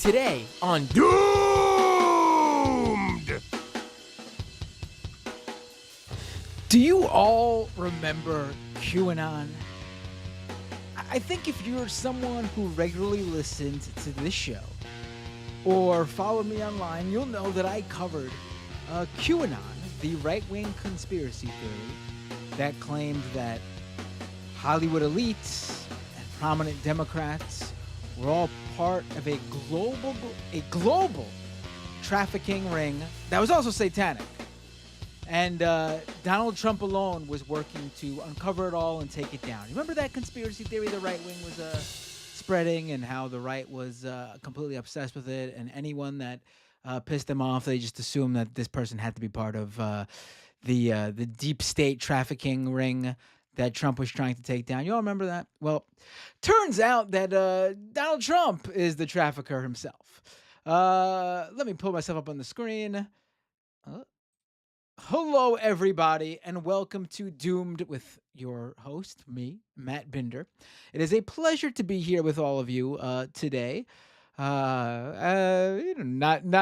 Today on Doomed! Do you all remember QAnon? I think if you're someone who regularly listens to this show or follow me online, you'll know that I covered QAnon, the right-wing conspiracy theory that claimed that Hollywood elites and prominent Democrats were all part of a global trafficking ring that was also satanic. And Donald Trump alone was working to uncover it all and take it down. Remember that conspiracy theory the right wing was spreading, and how the right was completely obsessed with it, and anyone that pissed them off, they just assumed that this person had to be part of the deep state trafficking ring that Trump was trying to take down. You all remember that? Well, turns out that Donald Trump is the trafficker himself. Let me pull myself up on the screen. Hello, everybody, and welcome to Doomed with your host, me, Matt Binder. It is a pleasure to be here with all of you today. Not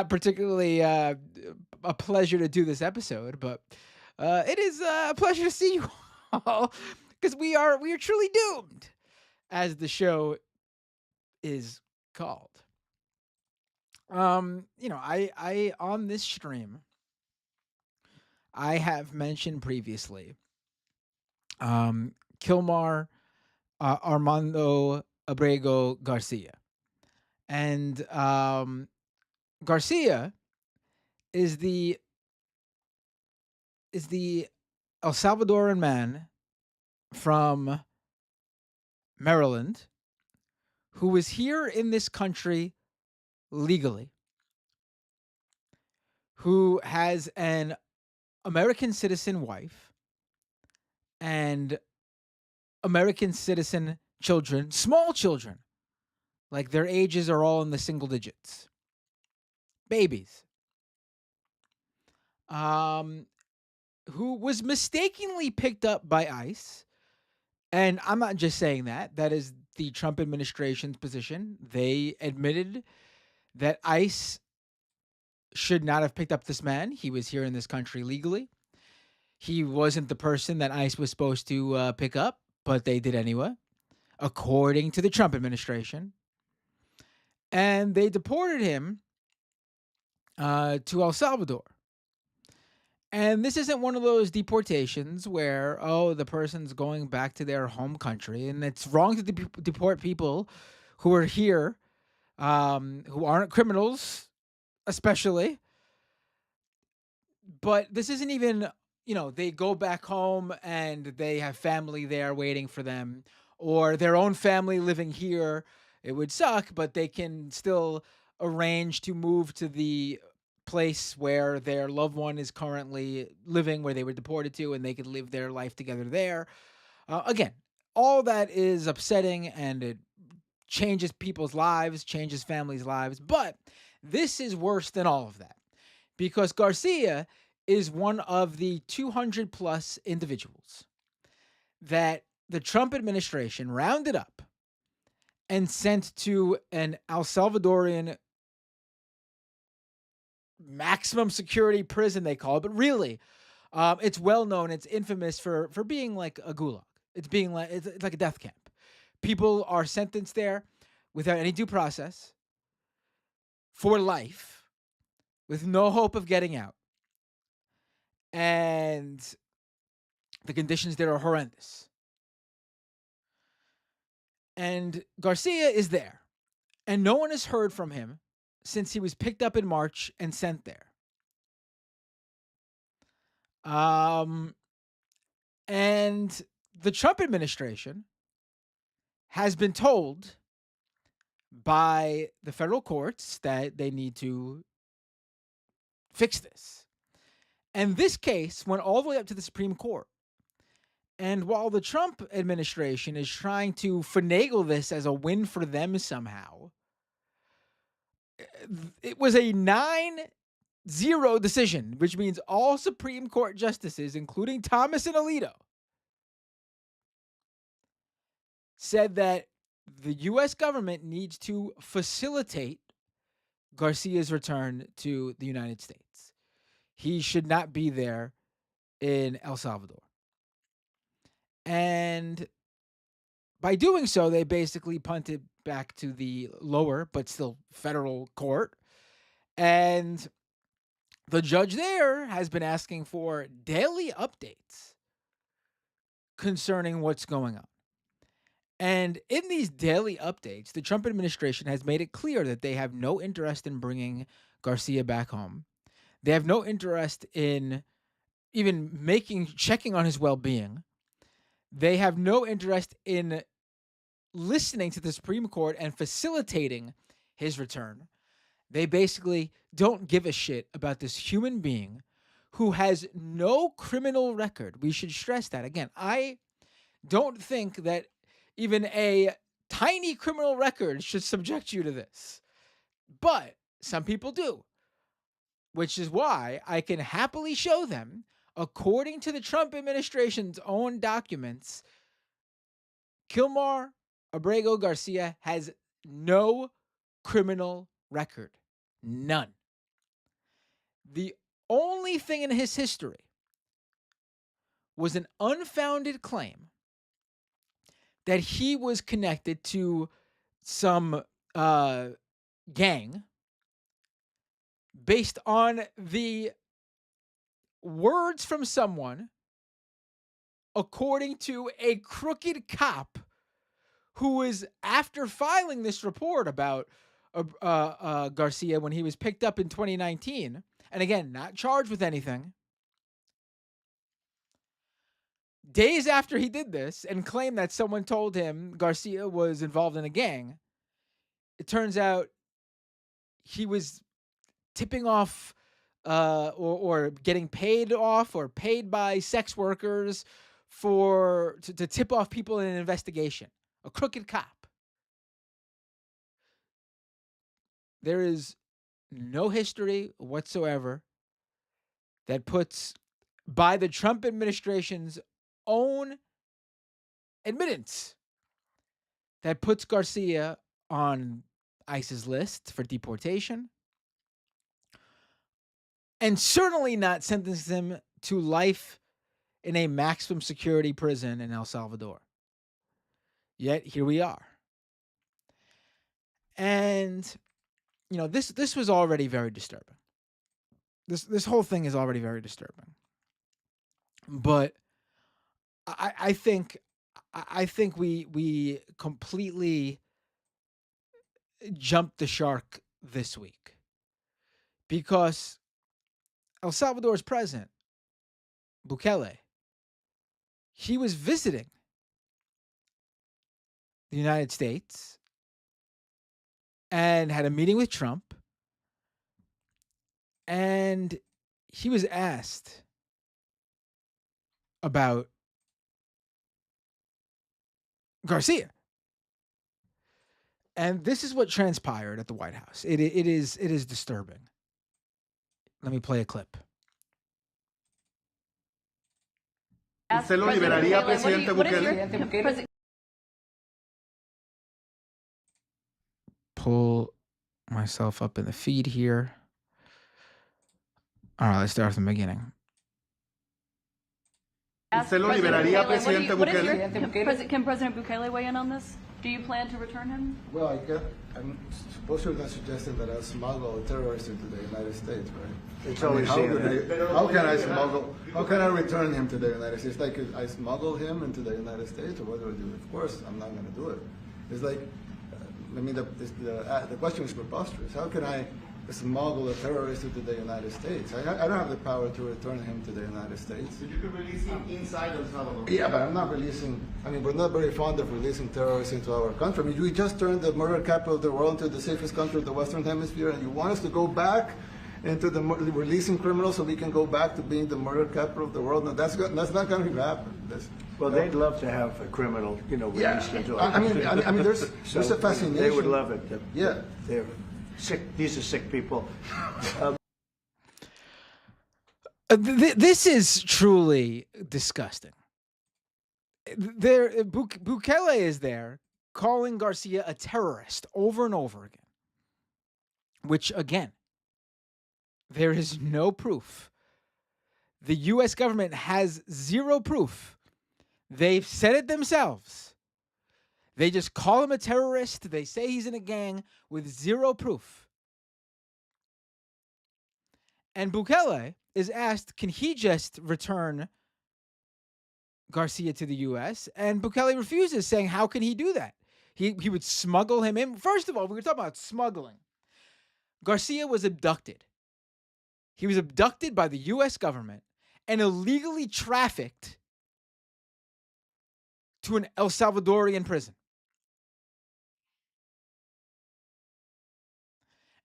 particularly a pleasure to do this episode, but it is a pleasure to see you all, because we are truly doomed, as the show is called. I on this stream, I have mentioned previously Kilmar Armando Abrego Garcia. And Garcia is the El Salvadoran man from Maryland who is here in this country legally, who has an American citizen wife and American citizen children, small children, like their ages are all in the single digits, babies, who was mistakenly picked up by ICE. And I'm not just saying that. That is the Trump administration's position. They admitted that ICE should not have picked up this man. He was here in this country legally. He wasn't the person that ICE was supposed to pick up, but they did anyway, according to the Trump administration. And they deported him to El Salvador. And this isn't one of those deportations where, the person's going back to their home country. And it's wrong to deport people who are here, who aren't criminals, especially. But this isn't even, they go back home and they have family there waiting for them, or their own family living here. It would suck, but they can still arrange to move to the place where their loved one is currently living, where they were deported to, and they could live their life together there. Again, all that is upsetting, and it changes people's lives, changes families' lives. But this is worse than all of that, because Garcia is one of the 200 plus individuals that the Trump administration rounded up and sent to an El Salvadorian maximum security prison, they call it. But really, it's well known. It's infamous for being like a gulag. It's like a death camp. People are sentenced there without any due process for life, with no hope of getting out. And the conditions there are horrendous. And Garcia is there, and no one has heard from him since he was picked up in March and sent there. And the Trump administration has been told by the federal courts that they need to fix this. And this case went all the way up to the Supreme Court. And while the Trump administration is trying to finagle this as a win for them somehow, it was a 9-0 decision, which means all Supreme Court justices, including Thomas and Alito, said that the U.S. government needs to facilitate Garcia's return to the United States. He should not be there in El Salvador. And by doing so, they basically punted back to the lower but still federal court. And the judge there has been asking for daily updates concerning what's going on. And in these daily updates, the Trump administration has made it clear that they have no interest in bringing Garcia back home. They have no interest in even checking on his well-being. They have no interest in listening to the Supreme Court and facilitating his return. They basically don't give a shit about this human being who has no criminal record. We should stress that. Again, I don't think that even a tiny criminal record should subject you to this. But some people do, which is why I can happily show them, according to the Trump administration's own documents, Kilmar Garcia has no criminal record. None. The only thing in his history was an unfounded claim that he was connected to some gang based on the words from someone, according to a crooked cop who was, after filing this report about Garcia when he was picked up in 2019, and again, not charged with anything, days after he did this and claimed that someone told him Garcia was involved in a gang, it turns out he was tipping off or getting paid off or paid by sex workers to tip off people in an investigation. A crooked cop. There is no history whatsoever that puts, by the Trump administration's own admittance, that puts Garcia on ICE's list for deportation, and certainly not sentences him to life in a maximum security prison in El Salvador. Yet here we are. And this was already very disturbing. This whole thing is already very disturbing. But I think we completely jumped the shark this week, because El Salvador's president, Bukele, he was visiting the United States and had a meeting with Trump, and he was asked about Garcia. And this is what transpired at the White House. It is disturbing. Let me play a clip. ¿Usted lo liberaría, presidente Bukele? Pull myself up in the feed here. All right, let's start from the beginning. ¿Usted lo liberaría, presidente Bukele? Can President Bukele weigh in on this? Do you plan to return him? Well, I'm supposed to have suggested that I smuggle a terrorist into the United States, right? It's always how can I smuggle? How can I return him to the United States? Like, I smuggle him into the United States, or what do I do? Of course, I'm not going to do it. It's like, the question is preposterous. How can I smuggle a terrorist into the United States? I don't have the power to return him to the United States. But you could release him inside El Salvador. Yeah, but I'm not releasing. We're not very fond of releasing terrorists into our country. We just turned the murder capital of the world into the safest country of the Western Hemisphere, and you want us to go back into the releasing criminals so we can go back to being the murder capital of the world? No, that's not going to happen. Well, they'd love to have a criminal, released into our country. There's a fascination. They would love it. Yeah. They're sick. These are sick people. This is truly disgusting. Bukele is there calling Garcia a terrorist over and over again. which, again, there is no proof. The U.S. government has zero proof. They've said it themselves. They just call him a terrorist. They say he's in a gang with zero proof. And Bukele is asked, can he just return Garcia to the U.S.? And Bukele refuses, saying, how can he do that? He would smuggle him in. First of all, we were talking about smuggling. Garcia was abducted. He was abducted by the U.S. government and illegally trafficked to an El Salvadorian prison.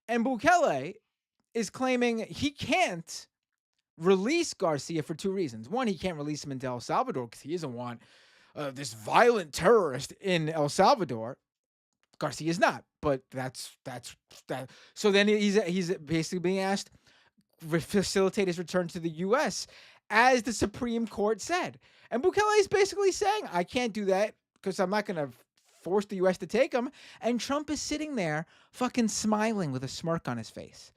And Bukele is claiming he can't release Garcia for two reasons. One, he can't release him into El Salvador because he doesn't want this violent terrorist in El Salvador. Garcia's not, but that's that. So then he's basically being asked to facilitate his return to the U.S., as the Supreme Court said. And Bukele is basically saying, I can't do that because I'm not going to force the U.S. to take him. And Trump is sitting there fucking smiling with a smirk on his face.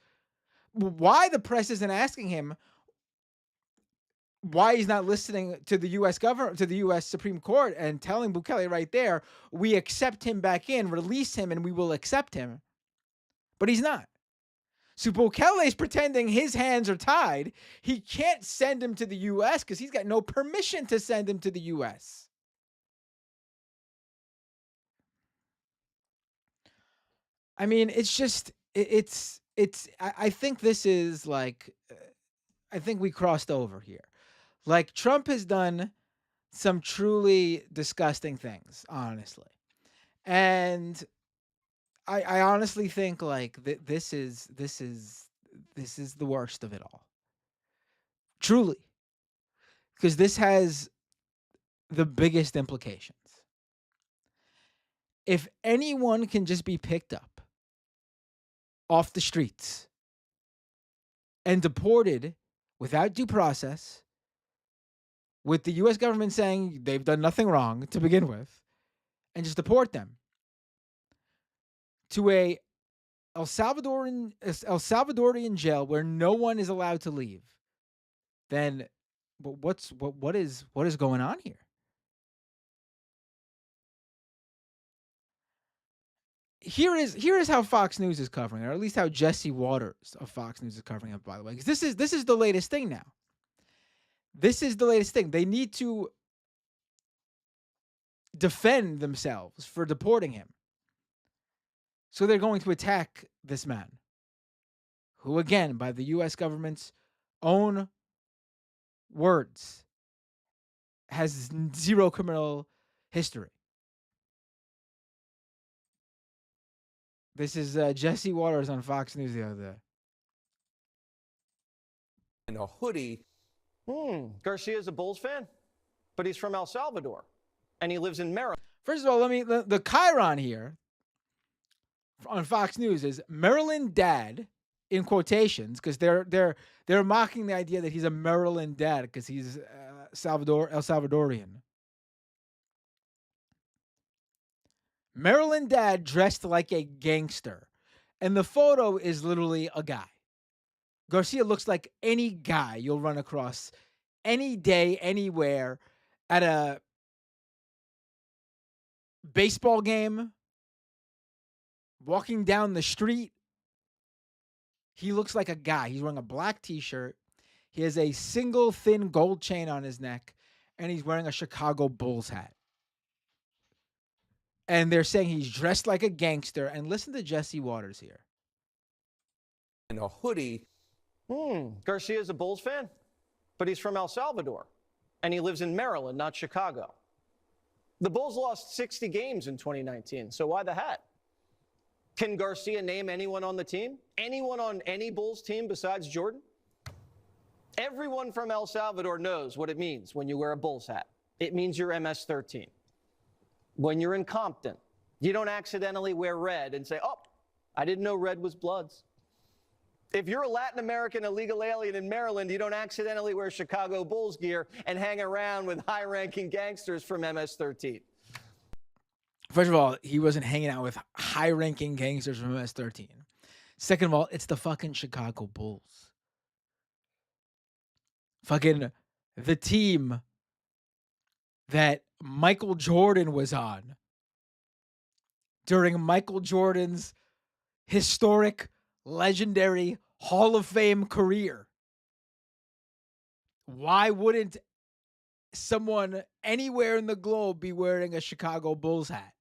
Why the press isn't asking him why he's not listening to the U.S. government, to the U.S. Supreme Court, and telling Bukele right there, we accept him back in, release him, and we will accept him. But he's not. So Bukele is pretending his hands are tied. He can't send him to the U.S. because he's got no permission to send him to the U.S. I mean, it's just, I think this is like, I think we crossed over here. Like, Trump has done some truly disgusting things, honestly. And I honestly think like this is the worst of it all. Truly. Because this has the biggest implications. If anyone can just be picked up off the streets and deported without due process, with the U.S. government saying they've done nothing wrong to begin with, and just deport them to a El Salvadorian jail where no one is allowed to leave, then what is going on here? Here is how Fox News is covering it, or at least how Jesse Waters of Fox News is covering it, by the way. Because this is the latest thing now. This is the latest thing. They need to defend themselves for deporting him. So they're going to attack this man, who, again, by the U.S. government's own words, has zero criminal history. This is Jesse Waters on Fox News the other day. In a hoodie. Garcia's a Bulls fan, but he's from El Salvador, and he lives in Maryland. First of all, the chyron here on Fox News is Maryland dad, in quotations, because they're mocking the idea that he's a Maryland dad because he's El Salvadorian. Maryland dad dressed like a gangster, and the photo is literally a guy. Garcia looks like any guy you'll run across any day, anywhere, at a baseball game, walking down the street. He looks like a guy. He's wearing a black t-shirt. He has a single thin gold chain on his neck, and he's wearing a Chicago Bulls hat. And they're saying he's dressed like a gangster. And listen to Jesse Waters here. In a hoodie. Garcia's a Bulls fan, but he's from El Salvador, and he lives in Maryland, not Chicago. The Bulls lost 60 games in 2019, so why the hat? Can Garcia name anyone on the team? Anyone on any Bulls team besides Jordan? Everyone from El Salvador knows what it means when you wear a Bulls hat. It means you're MS-13. When you're in Compton, you don't accidentally wear red and say, oh, I didn't know red was Bloods. If you're a Latin American illegal alien in Maryland, you don't accidentally wear Chicago Bulls gear and hang around with high-ranking gangsters from MS-13. First of all, he wasn't hanging out with high-ranking gangsters from MS-13. Second of all, it's the fucking Chicago Bulls. Fucking the team that Michael Jordan was on during Michael Jordan's historic, legendary Hall of Fame career. Why wouldn't someone anywhere in the globe be wearing a Chicago Bulls hat?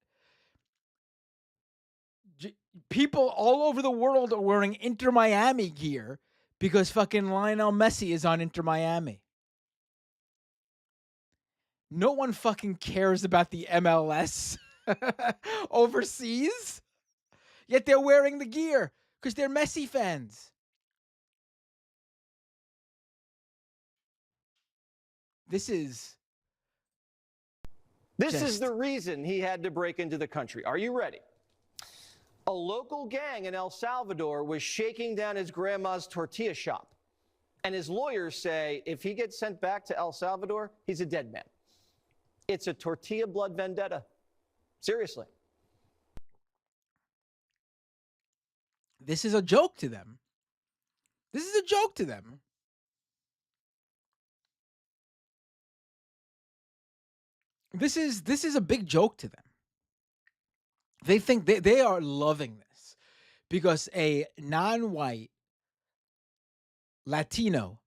People all over the world are wearing Inter Miami gear because fucking Lionel Messi is on Inter Miami. No one fucking cares about the MLS overseas, yet they're wearing the gear because they're Messi fans. This is the reason he had to break into the country. Are you ready? A local gang in El Salvador was shaking down his grandma's tortilla shop. And his lawyers say if he gets sent back to El Salvador, he's a dead man. It's a tortilla blood vendetta. Seriously. This is a joke to them. This is a joke to them. This is a big joke to them. They think they are loving this because a non-white Latino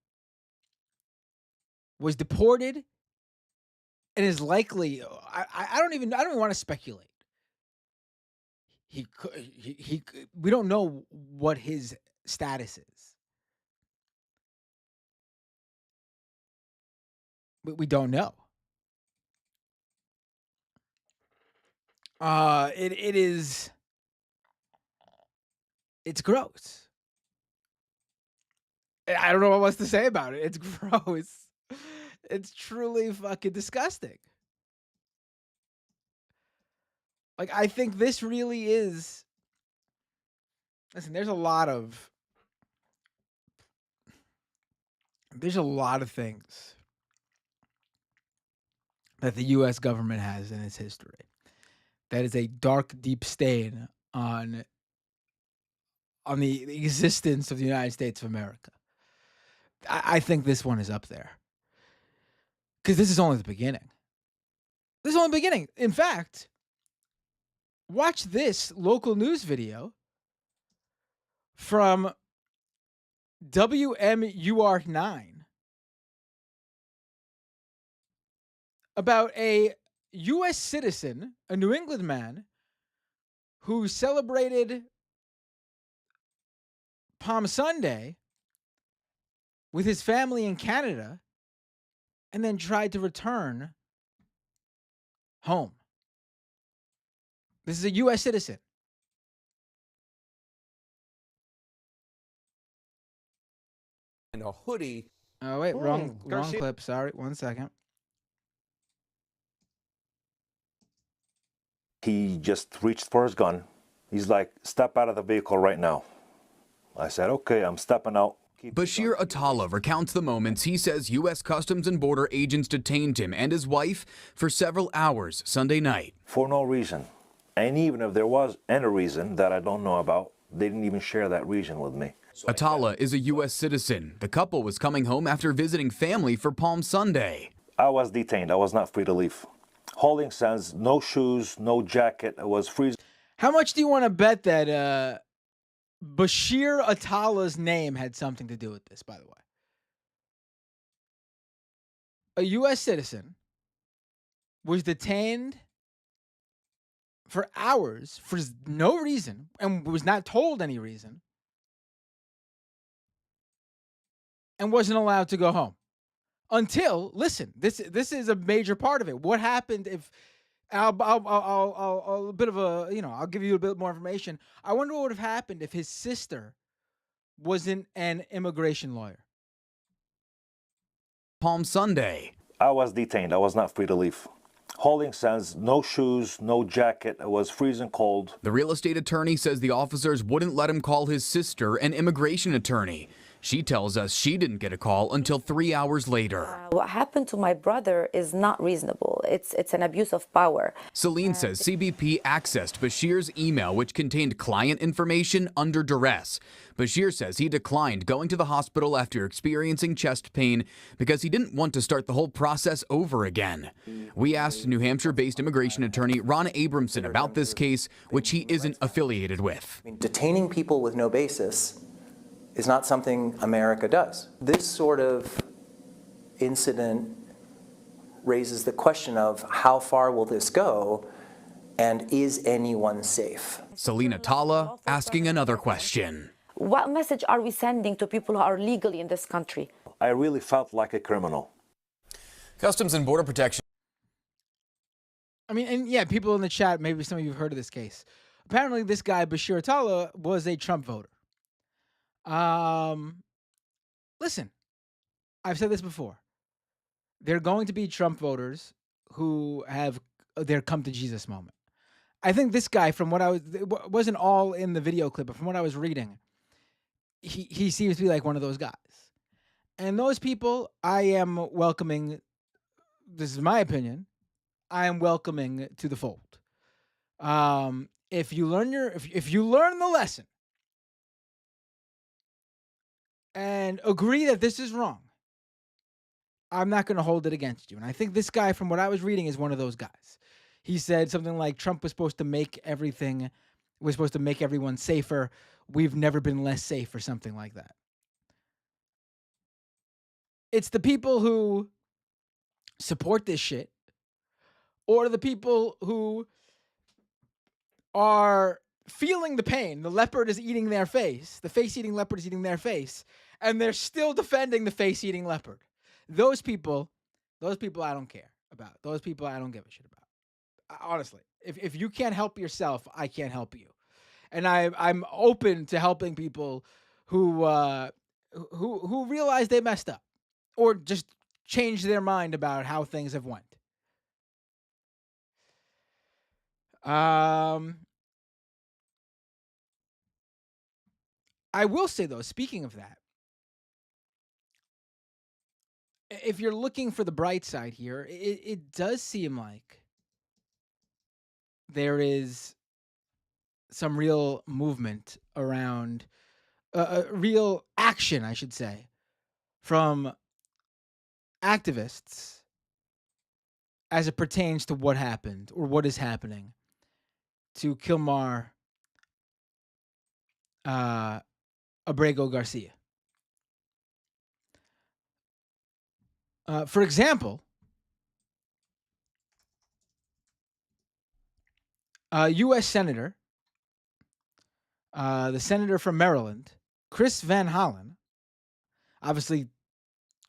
was deported and is likely, I don't even want to speculate. We don't know what his status is. We don't know. It's gross. I don't know what else to say about it. It's gross. It's truly fucking disgusting. Like, I think this really is. Listen, there's a lot of things that the U.S. government has in its history that is a dark, deep stain on the existence of the United States of America. I think this one is up there. Because this is only the beginning. This is only the beginning. In fact, watch this local news video from WMUR9 about a U.S. citizen, a New England man, who celebrated Palm Sunday with his family in Canada and then tried to return home. This is a U.S. citizen. In a hoodie. Oh, wait, wrong clip. Sorry, 1 second. He just reached for his gun. He's like, step out of the vehicle right now. I said, okay, I'm stepping out. Bashir Attallah recounts the moments he says U.S. Customs and Border agents detained him and his wife for several hours Sunday night. For no reason. And even if there was any reason that I don't know about, they didn't even share that reason with me. Attallah is a U.S. citizen. The couple was coming home after visiting family for Palm Sunday. I was detained. I was not free to leave. Holding sands, no shoes, no jacket. I was freezing. How much do you want to bet that Bashir Attallah's name had something to do with this, by the way? A U.S. citizen was detained for hours for no reason and was not told any reason and wasn't allowed to go home. Until, listen, this is a major part of it. What happened if I'll a bit of a, I'll give you a bit more information. I wonder what would have happened if his sister wasn't an immigration lawyer. Palm Sunday. I was detained. I was not free to leave. Holding sands, no shoes, no jacket. I was freezing cold. The real estate attorney says the officers wouldn't let him call his sister, an immigration attorney. She tells us she didn't get a call until 3 hours later. What happened to my brother is not reasonable. it's an abuse of power. Celine says CBP accessed Bashir's email, which contained client information, under duress. Bashir says he declined going to the hospital after experiencing chest pain because he didn't want to start the whole process over again. We asked New Hampshire-based immigration attorney Ron Abramson about this case, which he isn't affiliated with. Detaining people with no basis is not something America does. This sort of incident raises the question of how far will this go, and is anyone safe? Selena Tala asking another question. What message are we sending to people who are legally in this country? I really felt like a criminal. Customs and Border Protection. I mean, and yeah, people in the chat, maybe some of you have heard of this case. Apparently, this guy, Bashir Atala, was a Trump voter. Listen, I've said this before. There are going to be Trump voters who have their come to Jesus moment. I think this guy, from what it wasn't all in the video clip, but from what I was reading, he seems to be like one of those guys. And those people, I am welcoming. This is my opinion. I am welcoming to the fold. If you learn the lesson and agree that this is wrong, I'm not going to hold it against you. And I think this guy, from what I was reading, is one of those guys. He said something like Trump was supposed to make everyone safer. We've never been less safe, or something like that. It's the people who support this shit, or the people who are feeling the pain. The leopard is eating their face. The face-eating leopard is eating their face, and they're still defending the face-eating leopard. Those people I don't care about. Those people I don't give a shit about. Honestly, if you can't help yourself, I can't help you. And I'm open to helping people who realize they messed up, or just change their mind about how things have went. I will say, though, speaking of that, if you're looking for the bright side here, it does seem like there is some real movement around, real action, I should say, from activists as it pertains to what happened, or what is happening to Kilmar Abrego Garcia. For example, U.S. Senator, the senator from Maryland, Chris Van Hollen, obviously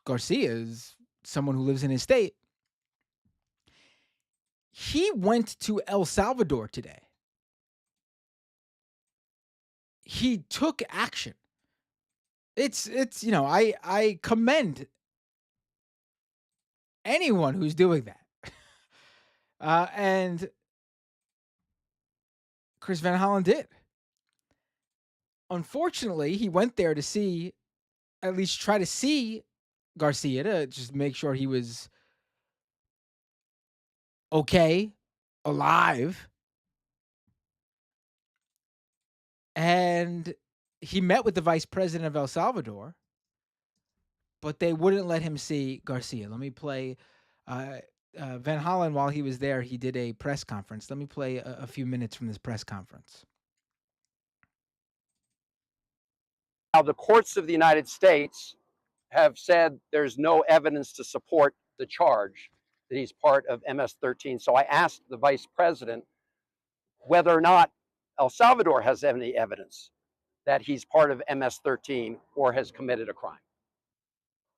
Garcia is someone who lives in his state. He went to El Salvador today. He took action. It's I commend anyone who's doing that. And Chris Van Hollen did. Unfortunately, he went there to try to see Garcia, to just make sure he was okay, alive. And he met with the vice president of El Salvador, but they wouldn't let him see Garcia. Let me play Van Hollen. While he was there, he did a press conference. Let me play a few minutes from this press conference. Now, the courts of the United States have said there's no evidence to support the charge that he's part of MS-13. So I asked the vice president whether or not El Salvador has any evidence that he's part of MS-13 or has committed a crime.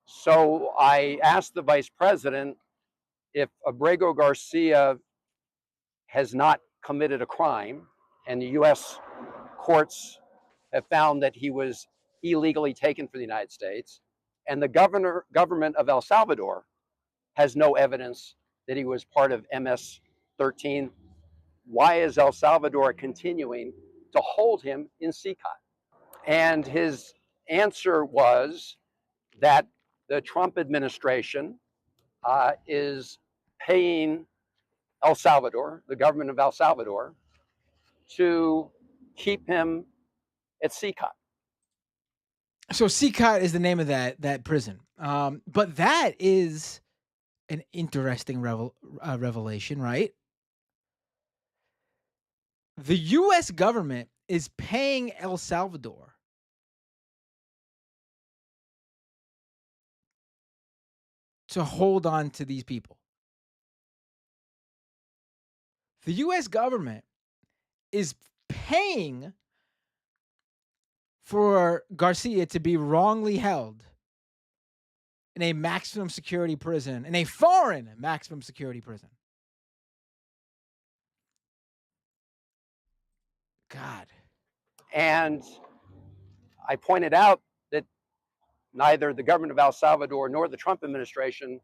So I asked the vice president if Abrego Garcia has not committed a crime, and the U.S. courts have found that he was illegally taken for the United States, and the government of El Salvador has no evidence that he was part of MS-13. Why is El Salvador continuing to hold him in CCOT? And his answer was that the Trump administration is paying El Salvador, the government of El Salvador, to keep him at CCOT. So CCOT is the name of that prison. But that is an interesting revelation, right? The U.S. government is paying El Salvador to hold on to these people. The U.S. government is paying for Garcia to be wrongly held in a maximum security prison, in a foreign maximum security prison. God. And I pointed out that neither the government of El Salvador nor the Trump administration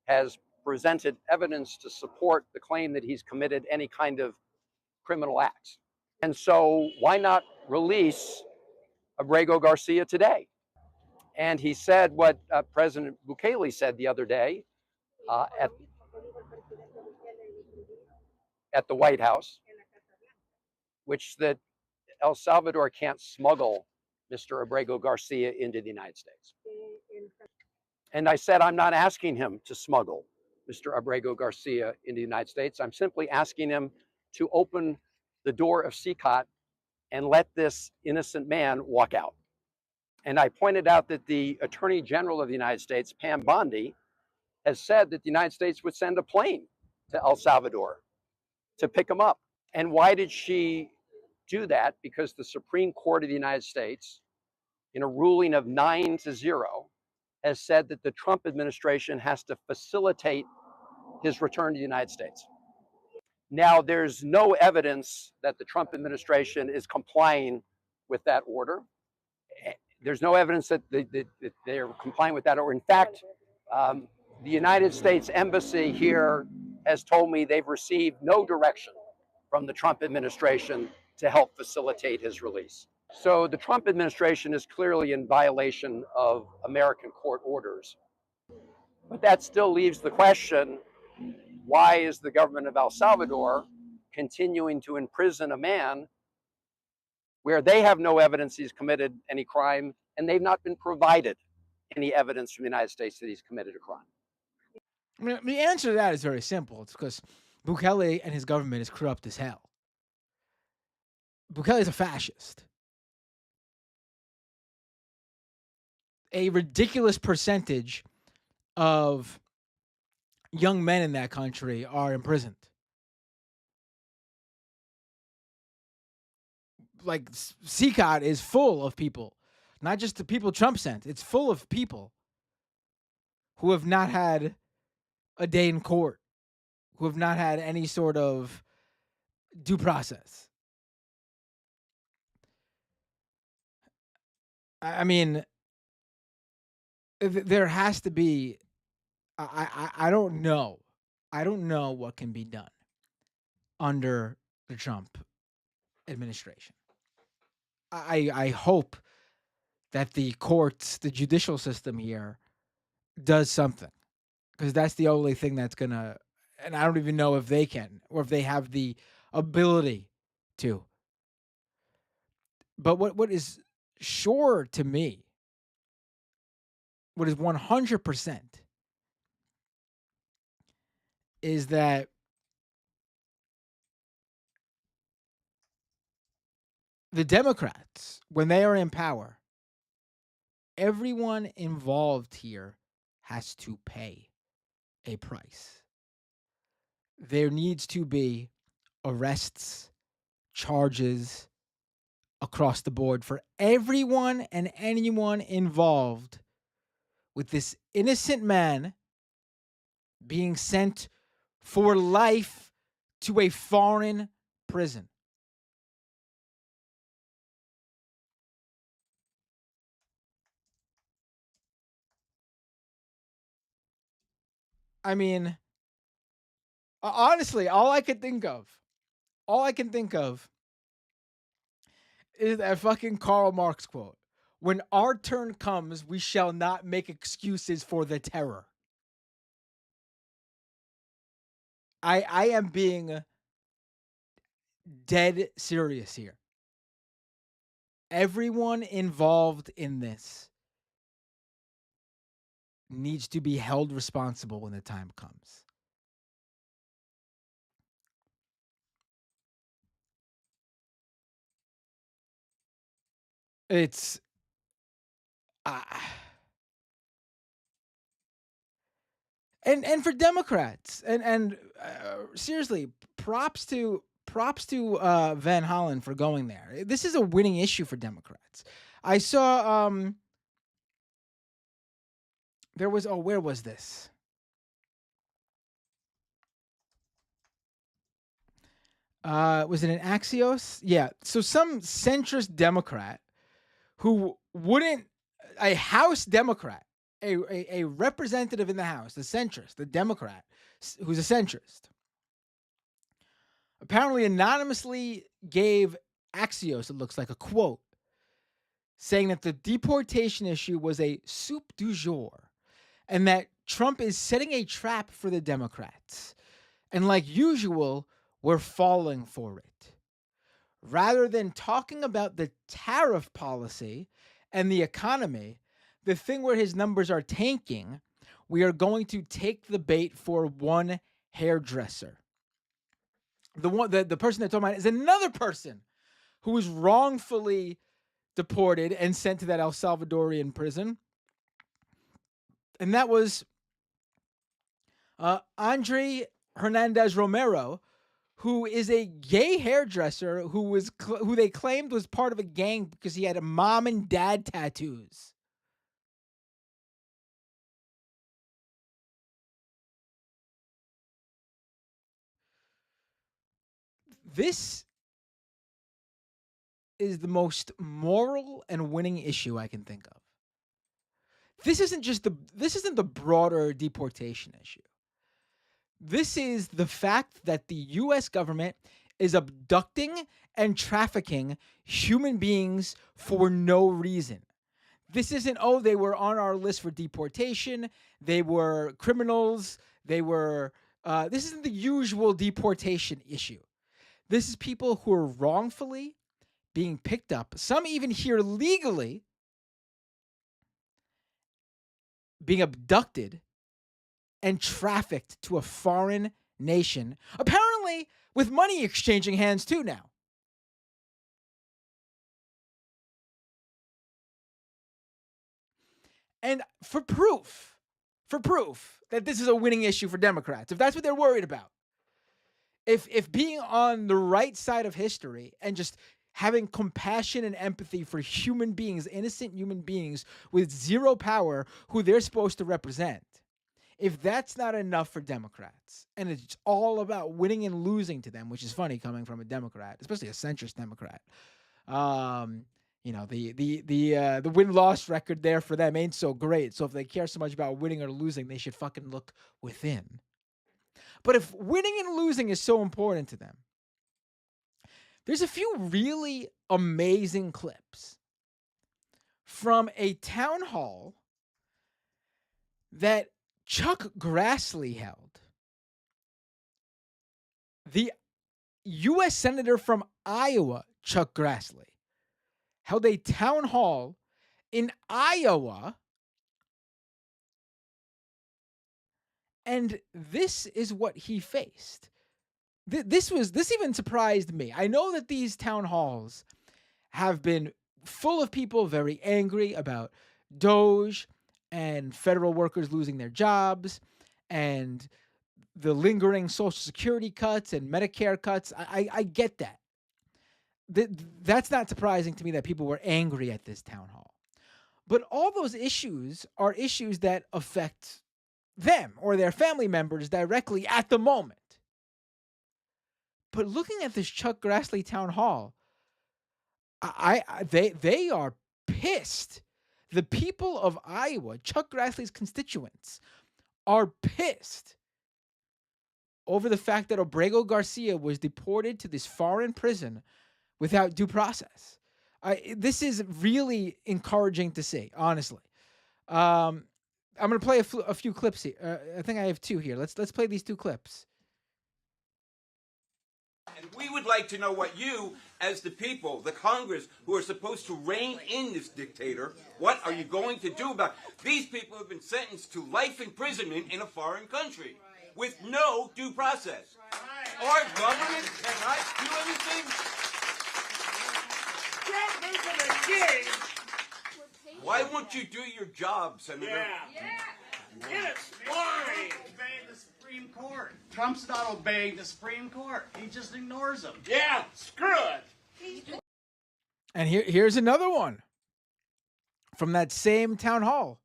has presented evidence to support the claim that he's committed any kind of criminal acts. And so why not release Abrego Garcia today? And he said what President Bukele said the other day at the White House, which that El Salvador can't smuggle Mr. Abrego Garcia into the United States. And I said, I'm not asking him to smuggle Mr. Abrego Garcia into the United States. I'm simply asking him to open the door of CCOT and let this innocent man walk out. And I pointed out that the Attorney General of the United States, Pam Bondi, has said that the United States would send a plane to El Salvador to pick him up. And why did she do that? Because the Supreme Court of the United States, in a ruling of 9-0, has said that the Trump administration has to facilitate his return to the United States. Now, there's no evidence that the Trump administration is complying with that order. There's no evidence that they're complying with that order. In fact, the United States Embassy here has told me they've received no direction from the Trump administration to help facilitate his release. So the Trump administration is clearly in violation of American court orders. But that still leaves the question, why is the government of El Salvador continuing to imprison a man where they have no evidence he's committed any crime and they've not been provided any evidence from the United States that he's committed a crime? I mean, the answer to that is very simple. It's because Bukele and his government is corrupt as hell. Bukele is a fascist. A ridiculous percentage of young men in that country are imprisoned. Like, CCOT is full of people, not just the people Trump sent. It's full of people who have not had a day in court, who have not had any sort of due process. I mean, there has to be, I don't know. I don't know what can be done under the Trump administration. I hope that the courts, the judicial system here, does something. Because that's the only thing that's going to, and I don't even know if they can, or if they have the ability to. But what is sure to me, what is 100%, is that the Democrats, when they are in power, everyone involved here has to pay a price. There needs to be arrests, charges across the board for everyone and anyone involved with this innocent man being sent for life to a foreign prison. I mean, honestly, all I can think of is that fucking Karl Marx quote. When our turn comes, we shall not make excuses for the terror. I am being dead serious here. Everyone involved in this needs to be held responsible when the time comes. It's and for Democrats and seriously, props to Van Hollen for going there. This is a winning issue for Democrats. I saw there was where was this? Was it an Axios? Yeah. So some centrist Democrat who wouldn't, a House Democrat, a representative in the House, the centrist, the Democrat, who's a centrist, apparently anonymously gave Axios, it looks like, a quote saying that the deportation issue was a soup du jour and that Trump is setting a trap for the Democrats. And like usual, we're falling for it. Rather than talking about the tariff policy and the economy, the thing where his numbers are tanking, we are going to take the bait for one hairdresser. The person they're talking about is another person who was wrongfully deported and sent to that El Salvadorian prison. And that was Andre Hernandez Romero, who is a gay hairdresser who they claimed was part of a gang because he had a mom and dad tattoos. This is the most moral and winning issue I can think of. This isn't the broader deportation issue. This is the fact that the US government is abducting and trafficking human beings for no reason. This isn't, they were on our list for deportation, they were criminals, this isn't the usual deportation issue. This is people who are wrongfully being picked up, some even here legally, being abducted and trafficked to a foreign nation, apparently with money exchanging hands too now. And for proof that this is a winning issue for Democrats, if that's what they're worried about, if being on the right side of history and just having compassion and empathy for human beings, innocent human beings with zero power who they're supposed to represent, if that's not enough for Democrats, and it's all about winning and losing to them, which is funny coming from a Democrat, especially a centrist Democrat, the win-loss record there for them ain't so great. So if they care so much about winning or losing, they should fucking look within. But if winning and losing is so important to them, there's a few really amazing clips from a town hall that Chuck Grassley held. The U.S. Senator from Iowa, Chuck Grassley, held a town hall in Iowa, and this is what he faced. This even surprised me. I know that these town halls have been full of people very angry about Doge and federal workers losing their jobs and the lingering Social Security cuts and Medicare cuts. I get that. That's not surprising to me that people were angry at this town hall. But all those issues are issues that affect them or their family members directly at the moment. But looking at this Chuck Grassley town hall, they are pissed. The people of Iowa, Chuck Grassley's constituents, are pissed over the fact that Obrego Garcia was deported to this foreign prison without due process. This is really encouraging to see, honestly. I'm going to play a few clips here. I think I have two here. Let's play these two clips. We would like to know what you, as the people, the Congress, who are supposed to rein in this dictator, what are you going to do about it? These people have been sentenced to life imprisonment in a foreign country with no due process. Our government cannot do anything. Why won't you do your job, Senator? Yes, why? Obeying the Supreme Court. Trump's not obeying the Supreme Court. He just ignores them. Yeah, screw it. And here's another one from that same town hall.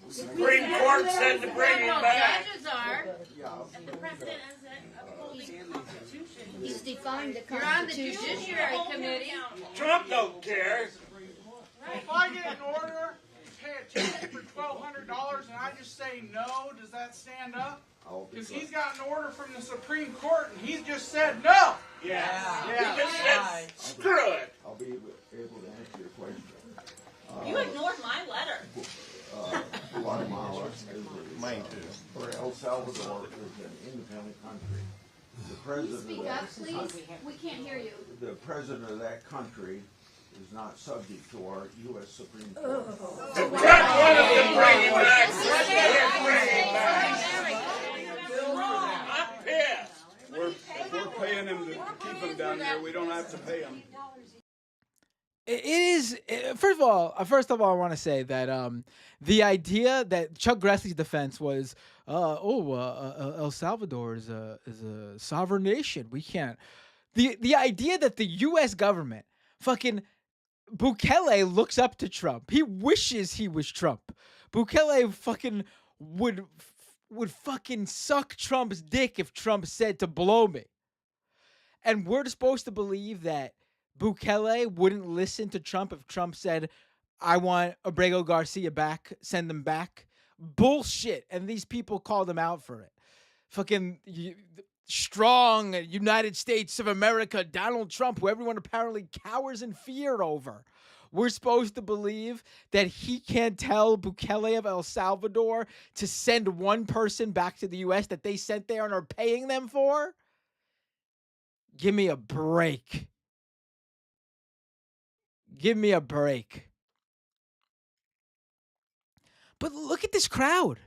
Supreme Court said to bring him back. Judges are, and the president is upholding the Constitution. He's defying the Constitution. You're on the Judiciary Committee. Trump don't care. If I get an order to pay a ticket for $1,200 and I just say no, does that stand up? Because he's got an order from the Supreme Court and he's just said no. Yeah. He just said screw it. I'll be able to answer your question. You ignored my letter. Guatemala is mine too. Or El Salvador is an independent country. The president Speak up, please. We can't hear you. The president of that country is not subject to our U.S. Supreme Court. Trump wanted to bring him back. I'm pissed. If we're paying him to keep him down there, we don't have to pay him. It is first of all, I want to say that the idea that Chuck Grassley's defense was, El Salvador is a sovereign nation. We can't. The idea that the U.S. government, fucking Bukele, looks up to Trump. He wishes he was Trump. Bukele fucking would fucking suck Trump's dick if Trump said to blow me. And we're supposed to believe that Bukele wouldn't listen to Trump if Trump said, I want Abrego Garcia back, send them back. Bullshit. And these people called him out for it. Fucking strong United States of America, Donald Trump, who everyone apparently cowers in fear over. We're supposed to believe that he can't tell Bukele of El Salvador to send one person back to the U.S. that they sent there and are paying them for? Give me a break. Give me a break. But look at this crowd.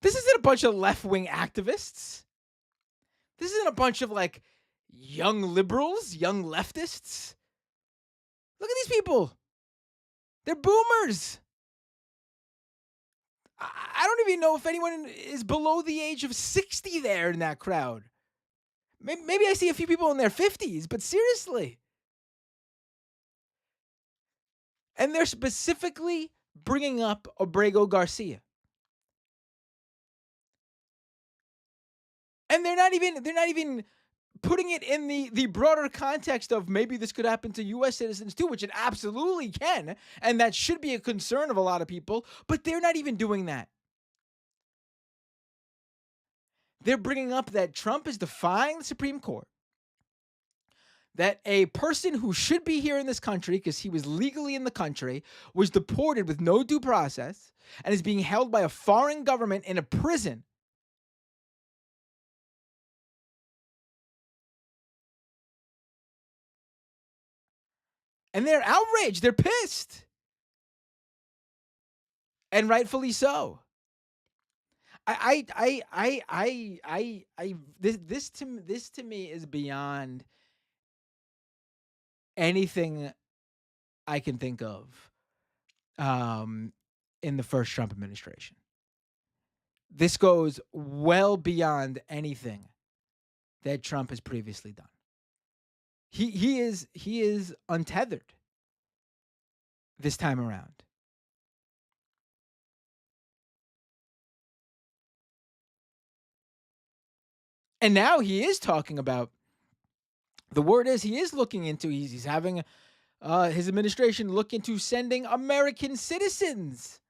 This isn't a bunch of left-wing activists. This isn't a bunch of, like, young liberals, young leftists. Look at these people. They're boomers. I don't even know if anyone is below the age of 60 there in that crowd. Maybe I see a few people in their 50s, but seriously. And they're specifically bringing up Abrego Garcia. And they're not even putting it in the broader context of maybe this could happen to U.S. citizens too, which it absolutely can, and that should be a concern of a lot of people, but they're not even doing that. They're bringing up that Trump is defying the Supreme Court, that a person who should be here in this country because he was legally in the country was deported with no due process and is being held by a foreign government in a prison. And they're outraged. They're pissed. And rightfully so. This to me is beyond anything I can think of in the first Trump administration. This goes well beyond anything that Trump has previously done. He is untethered this time around. And now he is talking about, the word is he is looking into, he's having his administration look into sending American citizens.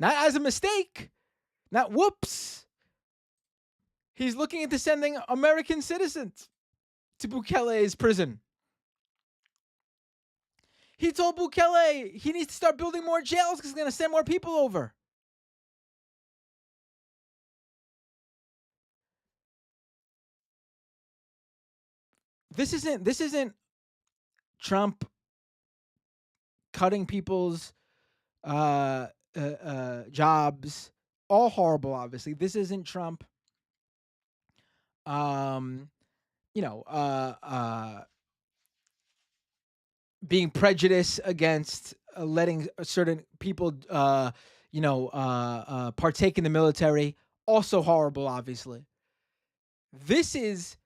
Not as a mistake, not whoops. He's looking into sending American citizens to Bukele's prison. He told Bukele he needs to start building more jails because he's going to send more people over. This isn't Trump cutting people's jobs. All horrible, obviously. This isn't Trump being prejudiced against letting certain people partake in the military. Also horrible, obviously. This is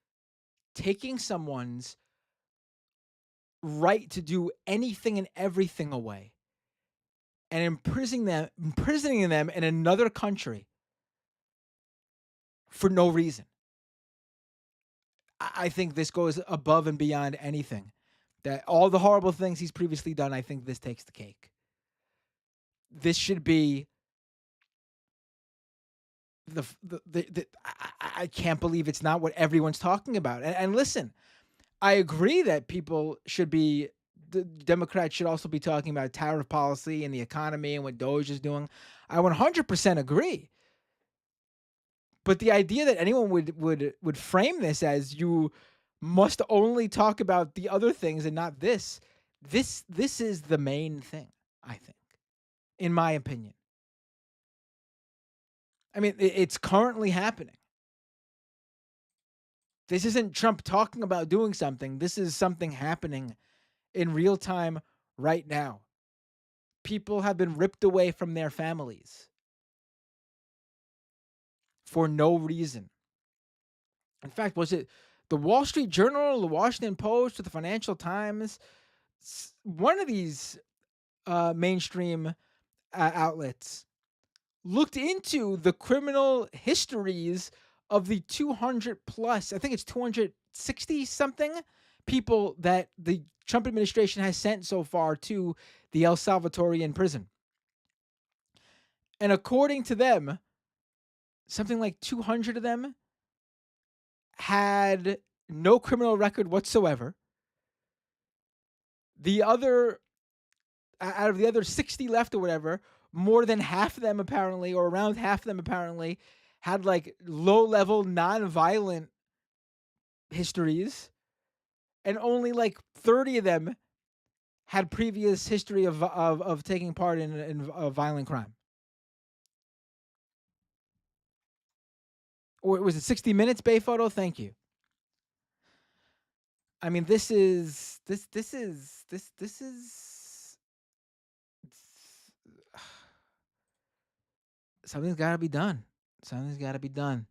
taking someone's right to do anything and everything away and imprisoning them in another country for no reason. I think this goes above and beyond anything. That all the horrible things he's previously done, I think this takes the cake. This should be I can't believe it's not what everyone's talking about. And listen, I agree that the Democrats should also be talking about tariff policy and the economy and what Doge is doing. I 100% agree. But the idea that anyone would frame this as you must only talk about the other things and not this is the main thing, I think, in my opinion. I mean, it's currently happening. This isn't Trump talking about doing something. This is something happening in real time right now. People have been ripped away from their families for no reason. In fact, was it the Wall Street Journal, the Washington Post, or the Financial Times? One of these mainstream outlets looked into the criminal histories of the 200 plus, I think it's 260 something people that the Trump administration has sent so far to the El Salvadorian prison. And according to them, something like 200 of them had no criminal record whatsoever. Out of the other 60 left or whatever, more than half of them apparently, or around half of them apparently, had like low-level, non-violent histories, and only like 30 of them had previous history of taking part in a violent crime. Or was it 60 Minutes, Bay Photo? Thank you. I mean, this is something's got to be done. Something's got to be done.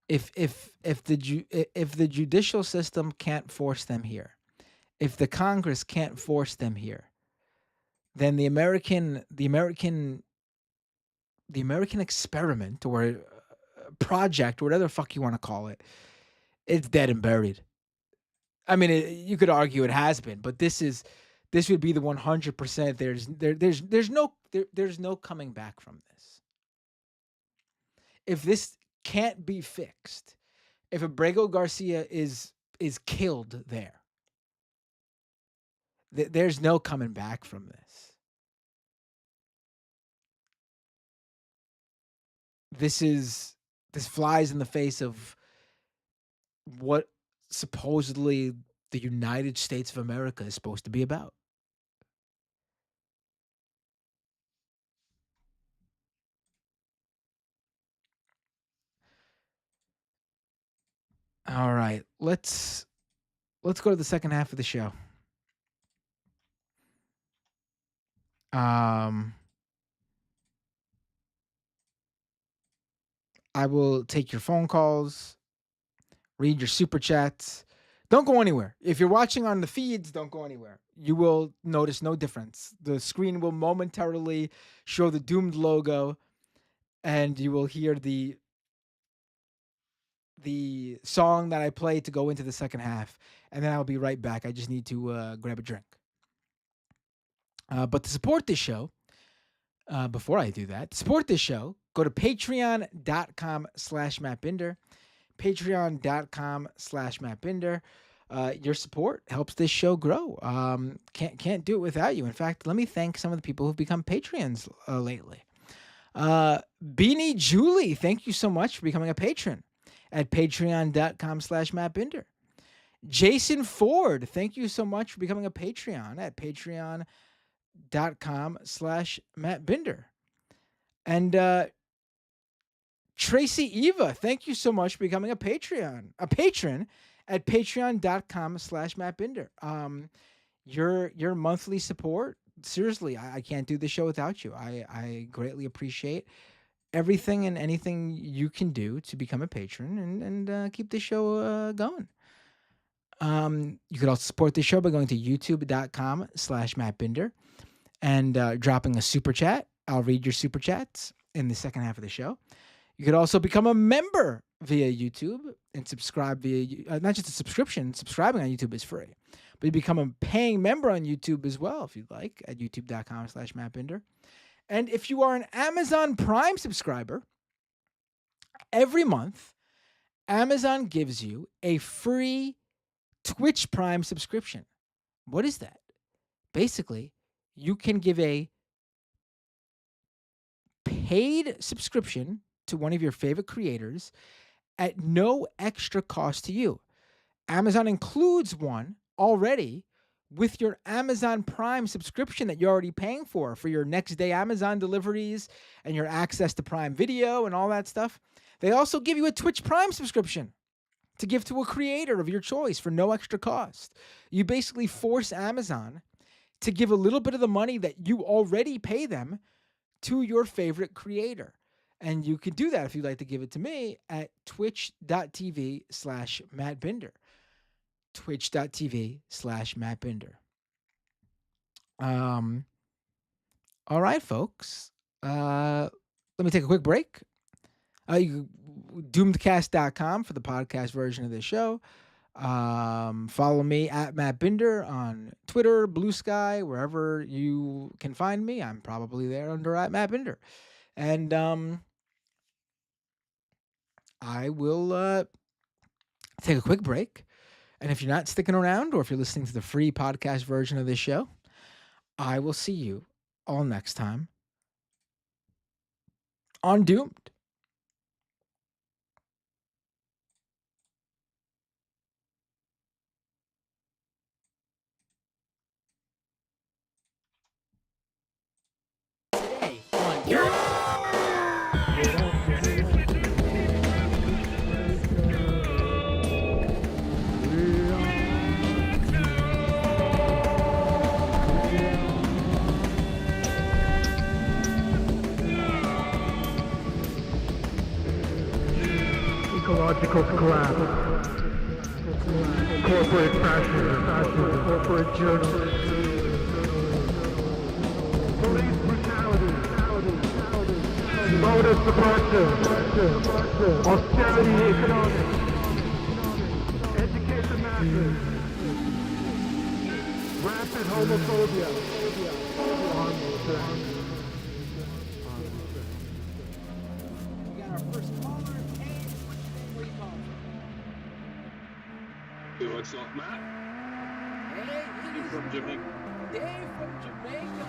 If the judicial system can't force them here, if the Congress can't force them here, then the American experiment or project, or whatever the fuck you want to call it, it's dead and buried. I mean, you could argue it has been, but this would be the 100%. There's no coming back from this. If this can't be fixed, if Abrego Garcia is killed there, there's no coming back from this. This flies in the face of what supposedly the United States of America is supposed to be about. All right, let's go to the second half of the show. I will take your phone calls, read your super chats. Don't go anywhere. If you're watching on the feeds, don't go anywhere. You will notice no difference. The screen will momentarily show the doomed logo, and you will hear the song that I played to go into the second half, and then I'll be right back. I just need to grab a drink. But to support this show, before I do that, support this show, go to patreon.com/MattBinder. Patreon.com/MattBinder. Your support helps this show grow. Can't do it without you. In fact, let me thank some of the people who've become Patreons lately. Beanie Julie, thank you so much for becoming a patron at patreon.com/MattBinder. Jason Ford, thank you so much for becoming a Patreon at patreon.com/Matt Binder. And Tracy Eva, thank you so much for becoming a patron at patreon.com/Matt Binder. Your monthly support, seriously, I can't do the show without you. I greatly appreciate everything and anything you can do to become a patron and keep the show going. You could also support the show by going to youtube.com/Matt Binder and dropping a super chat. I'll read your super chats in the second half of the show. You could also become a member via YouTube and subscribe via, not just a subscription, subscribing on YouTube is free, but you become a paying member on YouTube as well, if you'd like, at youtube.com/Matt Binder. And if you are an Amazon Prime subscriber, every month, Amazon gives you a free Twitch Prime subscription. What is that? Basically, you can give a paid subscription to one of your favorite creators at no extra cost to you. Amazon includes one already with your Amazon Prime subscription that you're already paying for your next day Amazon deliveries and your access to Prime Video and all that stuff. They also give you a Twitch Prime subscription to give to a creator of your choice for no extra cost. You basically force Amazon to give a little bit of the money that you already pay them to your favorite creator. And you can do that if you'd like to give it to me at twitch.tv/Matt Binder. Twitch.tv/Matt Binder. All right, folks. Let me take a quick break. Doomedcast.com for the podcast version of this show. Follow me at Matt Binder on Twitter, Blue Sky, wherever you can find me. I'm probably there under at Matt Binder. And I will take a quick break. And if you're not sticking around, or if you're listening to the free podcast version of this show, I will see you all next time on Doomed. Today on Doomed. Ecological collapse, corporate fascism, corporate journalism, police brutality, motive suppression, austerity economics, educate the masses, rampant homophobia, armed strength. We got our first caller. What's up, Matt? Hey, you from Jamaica? Dave from Jamaica.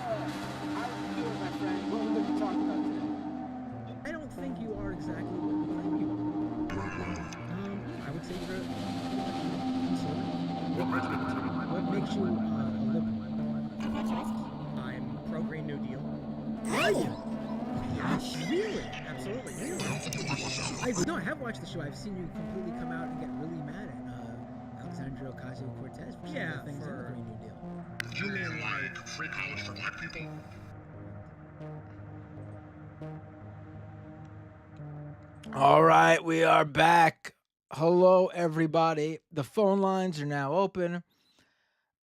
How are you doing, my friend? What are we going to talk about today? I don't think you are exactly what you claim you are. I would say you're conservative. What makes you a liberal? I'm pro-Green New Deal. Are you? Yes, really? Absolutely. Really? I have watched the show. I've seen you completely come out and get really mad at Alexandria Ocasio-Cortez for some of the things in the Green New Deal. You mean like free college for black people? All right, we are back. Hello, everybody. The phone lines are now open.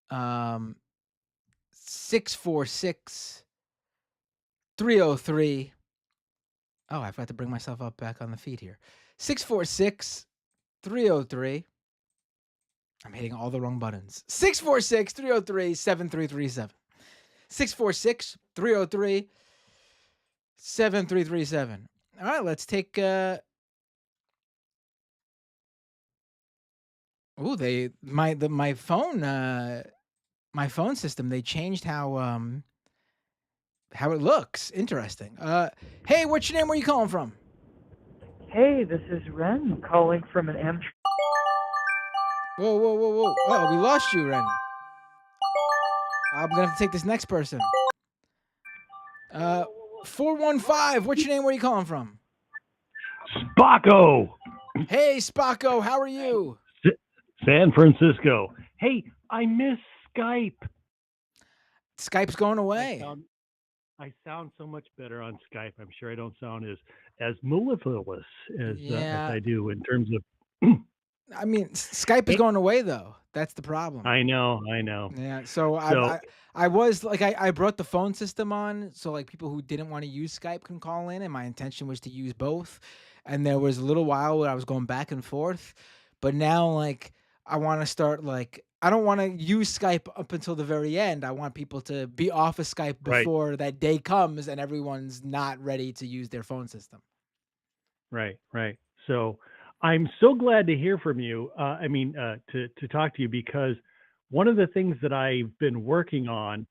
646 303. Oh, I forgot to bring myself up back on the feed here. 646 303. I'm hitting all the wrong buttons. 646 303 7337. 646 303 7337. All right, let's take my phone system, they changed how it looks. Interesting. Hey, what's your name? Where are you calling from? Hey, this is Ren calling from an Amtrak. Whoa, whoa, whoa, whoa. Oh, we lost you, Ren. I'm going to have to take this next person. 415, what's your name? Where are you calling from? Spocko, Hey, Spocko, how are you? San Francisco. Hey, I miss Skype. Skype's going away. I sound so much better on Skype. I'm sure I don't sound as mellifluous as I do in terms of. I mean, Skype is going away though. That's the problem. I know. Yeah. So I was like, I brought the phone system on, so like people who didn't want to use Skype can call in, and my intention was to use both. And there was a little while where I was going back and forth, but now like I want to start like I don't want to use Skype up until the very end. I want people to be off of Skype before that day comes and everyone's not ready to use their phone system. Right. So I'm so glad to hear from you. To talk to you, because one of the things that I've been working on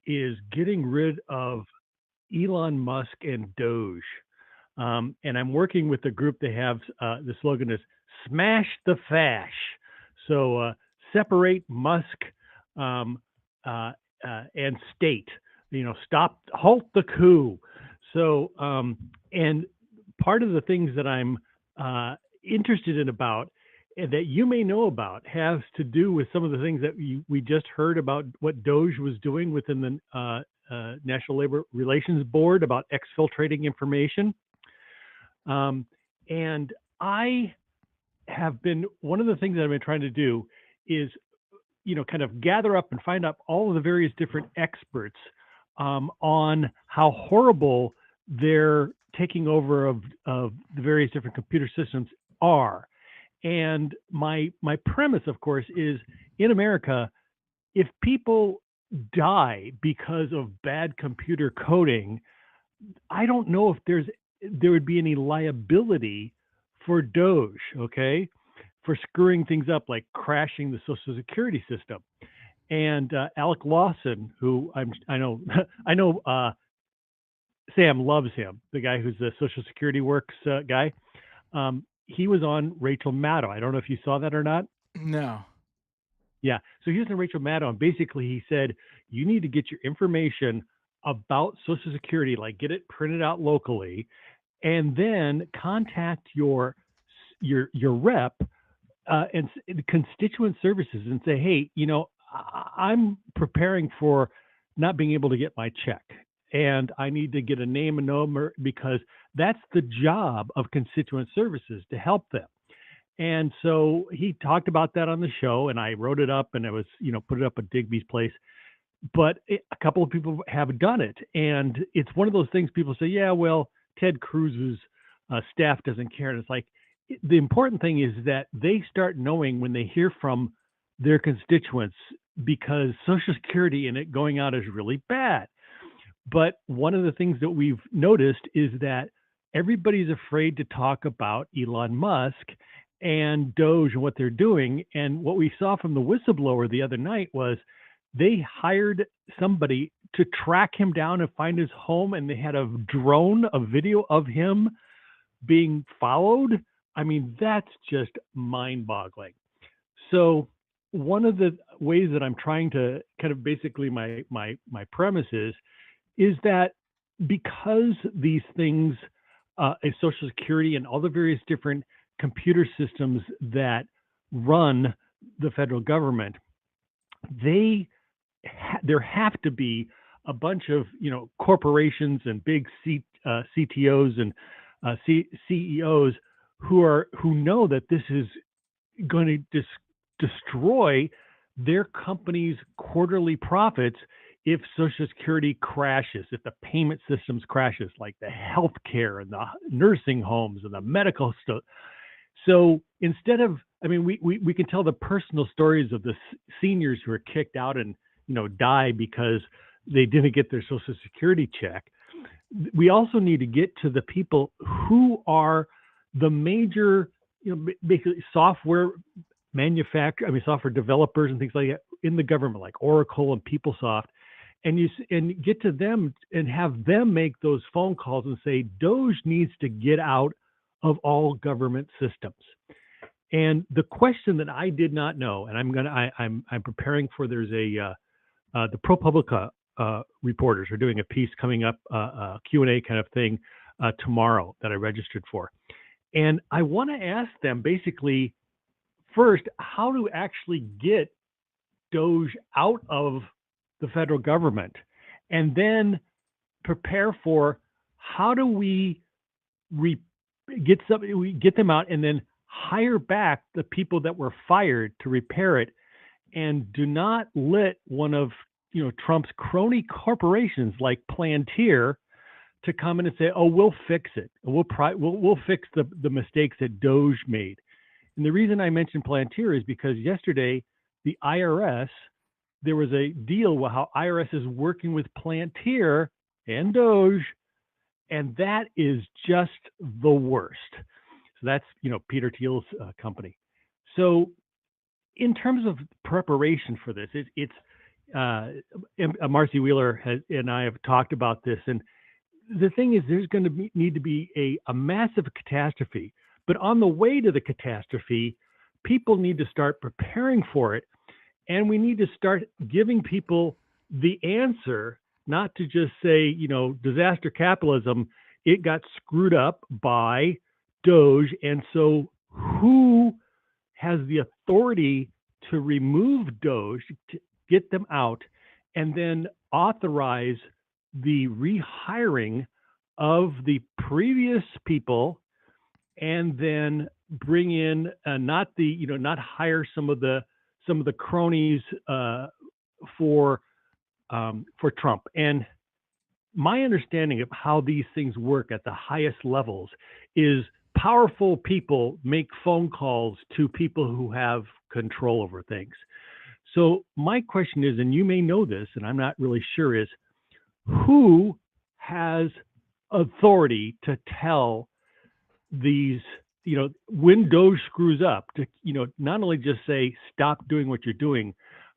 is getting rid of Elon Musk and Doge. And I'm working with a group that have the slogan is "Smash the Fash." So separate Musk and state. Halt the coup. So and part of the things that I'm interested in about and that you may know about has to do with some of the things that we just heard about what Doge was doing within the National Labor Relations Board about exfiltrating information. And I have been, one of the things that I've been trying to do is, kind of gather up and find out all of the various different experts on how horrible their taking over of the various different computer systems are. And my premise, of course, is in America, if people die because of bad computer coding, I don't know if there would be any liability for Doge, okay, for screwing things up, like crashing the Social Security system. And Alec Lawson, who I know Sam loves him, the guy who's the Social Security Works guy. He was on Rachel Maddow. I don't know if you saw that or not. No. Yeah. So he was on Rachel Maddow, and basically he said, you need to get your information about Social Security, like get it printed out locally, and then contact your rep and constituent services and say, hey, I'm preparing for not being able to get my check, and I need to get a name and number, because that's the job of constituent services, to help them. And so he talked about that on the show, and I wrote it up, and it was, put it up at Digby's place. But a couple of people have done it, and it's one of those things people say, yeah, well, Ted Cruz's staff doesn't care. And it's like, the important thing is that they start knowing when they hear from their constituents, because Social Security and it going out is really bad. But one of the things that we've noticed is that everybody's afraid to talk about Elon Musk and Doge and what they're doing. And what we saw from the whistleblower the other night was they hired somebody to track him down and find his home, and they had a video of him being followed. I mean, that's just mind-boggling. So one of the ways that I'm trying to kind of basically my premise is that because these things, Social Security and all the various different computer systems that run the federal government, there have to be a bunch of corporations and big CTOs and CEOs who know that this is going to destroy their company's quarterly profits if Social Security crashes, if the payment systems crashes, like the healthcare and the nursing homes and the medical stuff. So instead of, we can tell the personal stories of the seniors who are kicked out and die because they didn't get their Social Security check. We also need to get to the people who are the major, basically software software developers and things like that in the government, like Oracle and PeopleSoft, and get to them and have them make those phone calls and say, Doge needs to get out of all government systems. And the question that I did not know, and I'm preparing for, there's the ProPublica reporters are doing a piece coming up, a Q&A kind of thing tomorrow that I registered for. And I want to ask them basically, first, how to actually get Doge out of the federal government, and then prepare for how do we get them out and then hire back the people that were fired to repair it, and do not let one of Trump's crony corporations like Palantir to come in and say, "Oh, we'll fix it. We'll fix the mistakes that Doge made." And the reason I mentioned Palantir is because yesterday the IRS, there was a deal with how IRS is working with Palantir and Doge, and that is just the worst. So that's Peter Thiel's company. So in terms of preparation for this, it's Marcy Wheeler and I have talked about this, and the thing is, there's going to need to be a massive catastrophe. But on the way to the catastrophe, people need to start preparing for it, and we need to start giving people the answer, not to just say, disaster capitalism, it got screwed up by Doge, and so who has the authority to remove Doge, to get them out, and then authorize the rehiring of the previous people, and then bring in not hire some of the cronies for Trump. And my understanding of how these things work at the highest levels is powerful people make phone calls to people who have control over things. So my question is, and you may know this, and I'm not really sure, is who has authority to tell these, when Doge screws up, to, not only just say, stop doing what you're doing,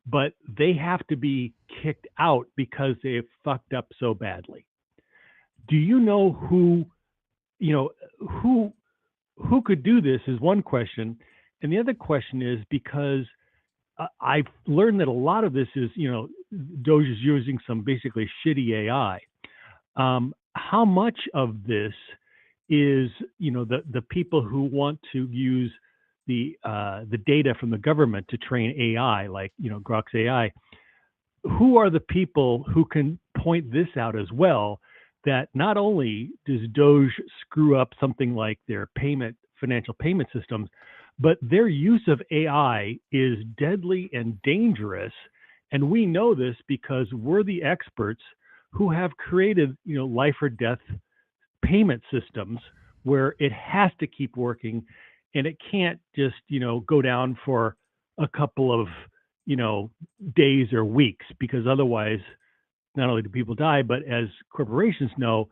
but they have to be kicked out because they've fucked up so badly. Do you know who could do this is one question. And the other question is, because I've learned that a lot of this is, Doge is using some basically shitty AI. How much of this is, the people who want to use the data from the government to train AI, like, Grok's AI? Who are the people who can point this out as well, that not only does Doge screw up something like their financial payment systems, but their use of AI is deadly and dangerous. And we know this because we're the experts who have created, life or death payment systems where it has to keep working, and it can't just, go down for a couple of, days or weeks, because otherwise not only do people die, but as corporations know.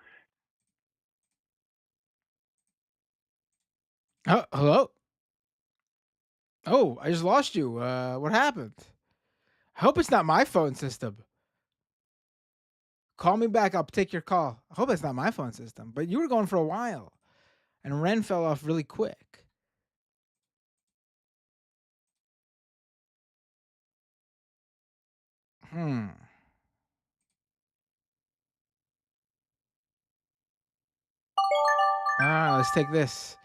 Oh, hello? Oh, I just lost you. What happened? I hope it's not my phone system. Call me back. I'll take your call. I hope it's not my phone system. But you were going for a while, and Ren fell off really quick. Let's take this.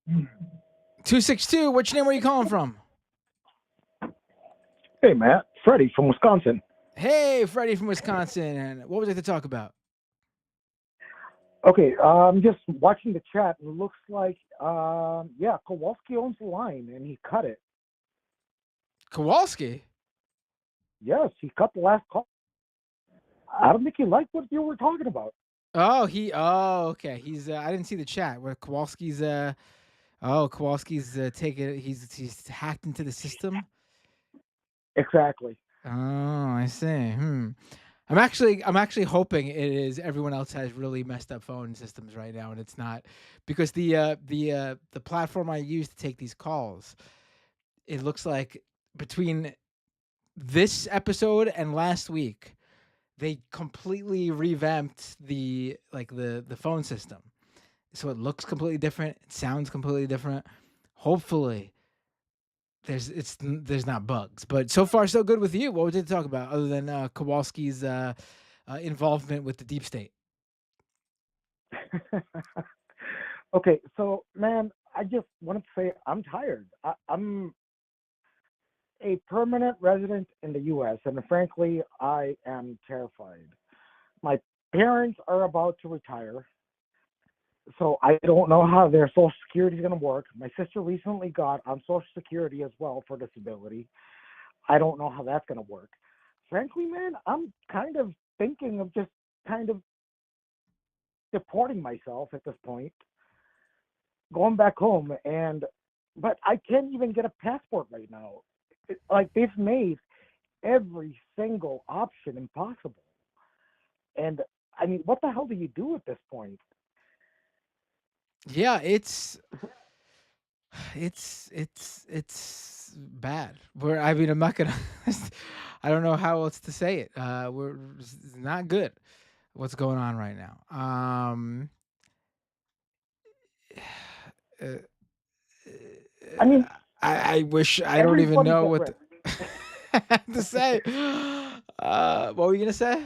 Hmm. 262, which name are you calling from? Hey, Matt. Freddie from Wisconsin. Hey, Freddie from Wisconsin. And what would you like to talk about? Okay, I'm just watching the chat, and it looks like, Kowalski owns the line, and he cut it. Kowalski? Yes, he cut the last call. I don't think he liked what you were talking about. Okay. He's I didn't see the chat where Kowalski's taken, he's hacked into the system. Exactly. Oh, I see. I'm actually hoping it is everyone else has really messed up phone systems right now, and it's not, because the platform I use to take these calls, it looks like between this episode and last week, they completely revamped the phone system, so it looks completely different. It sounds completely different. Hopefully, there's not bugs, but so far so good with you. What did you talk about other than Kowalski's involvement with the deep state? Okay, so man, I just wanted to say I'm tired. I'm a permanent resident in the U.S., and frankly, I am terrified. My parents are about to retire, so I don't know how their Social Security is going to work. My sister recently got on Social Security as well for disability. I don't know how that's going to work. Frankly, man, I'm kind of thinking of just kind of deporting myself at this point, going back home, but I can't even get a passport right now. Like, they've made every single option impossible. And I mean, what the hell do you do at this point? Yeah, it's bad. I'm not gonna. I don't know how else to say it. It's not good. What's going on right now? I mean, I wish I don't even know what to say. What were you gonna say?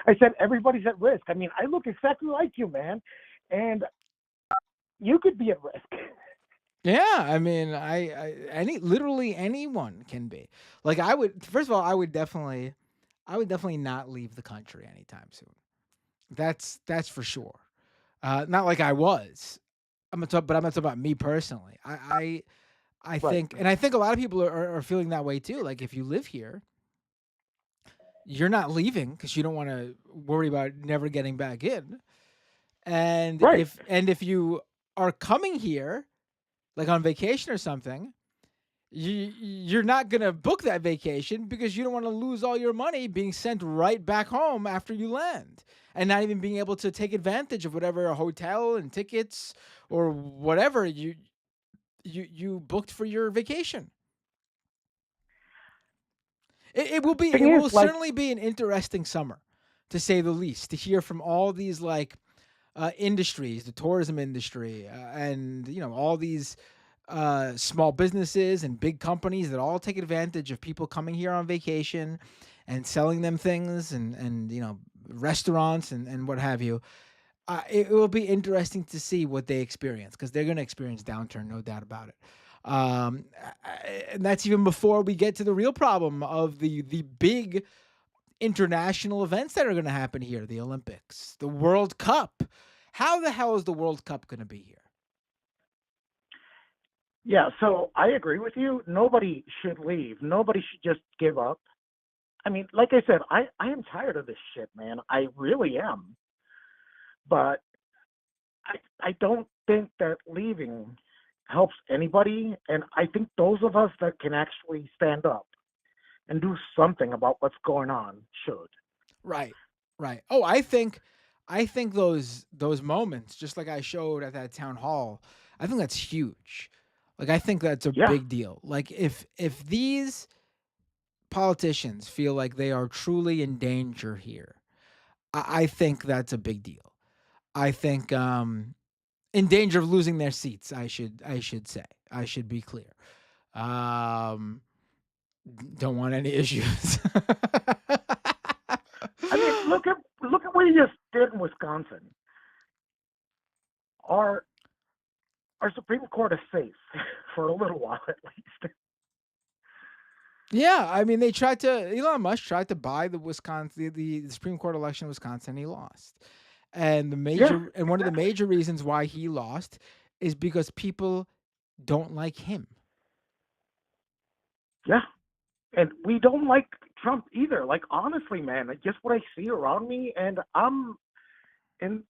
I said everybody's at risk. I mean, I look exactly like you, man, and you could be at risk. Yeah, I mean, literally anyone can be. Like, first of all, I would definitely not leave the country anytime soon. That's for sure. Not like I was. But I'm not talking about me personally. I think, and I think a lot of people are feeling that way too. Like, if you live here, you're not leaving because you don't want to worry about never getting back in. And if you are coming here, like on vacation or something, you're not going to book that vacation because you don't want to lose all your money being sent right back home after you land and not even being able to take advantage of whatever hotel and tickets or whatever you booked for your vacation. It will certainly be an interesting summer, to say the least, to hear from all these industries, the tourism industry, and all these small businesses and big companies that all take advantage of people coming here on vacation and selling them things, and restaurants and what have you. It will be interesting to see what they experience, because they're going to experience downturn, no doubt about it. And that's even before we get to the real problem of the big international events that are going to happen here: the Olympics, the World Cup. How the hell is the World Cup going to be here? Yeah, so I agree with you. Nobody should leave. Nobody should just give up. I mean, like I said, I am tired of this shit, man. I really am. But I don't think that leaving helps anybody. And I think those of us that can actually stand up and do something about what's going on should. Right. Oh, I think those moments, just like I showed at that town hall, I think that's huge. Like, I think that's a big deal. Like, if these politicians feel like they are truly in danger here, I think that's a big deal. I think in danger of losing their seats, I should say. I should be clear. Don't want any issues. I mean, look at what you just did in Wisconsin. Our Supreme Court is safe for a little while, at least. Yeah, I mean, Elon Musk tried to buy the Supreme Court election in Wisconsin, and he lost. And one of the major reasons why he lost is because people don't like him. Yeah. And we don't like Trump either. Like, honestly, man, just what I see around me, and I'm in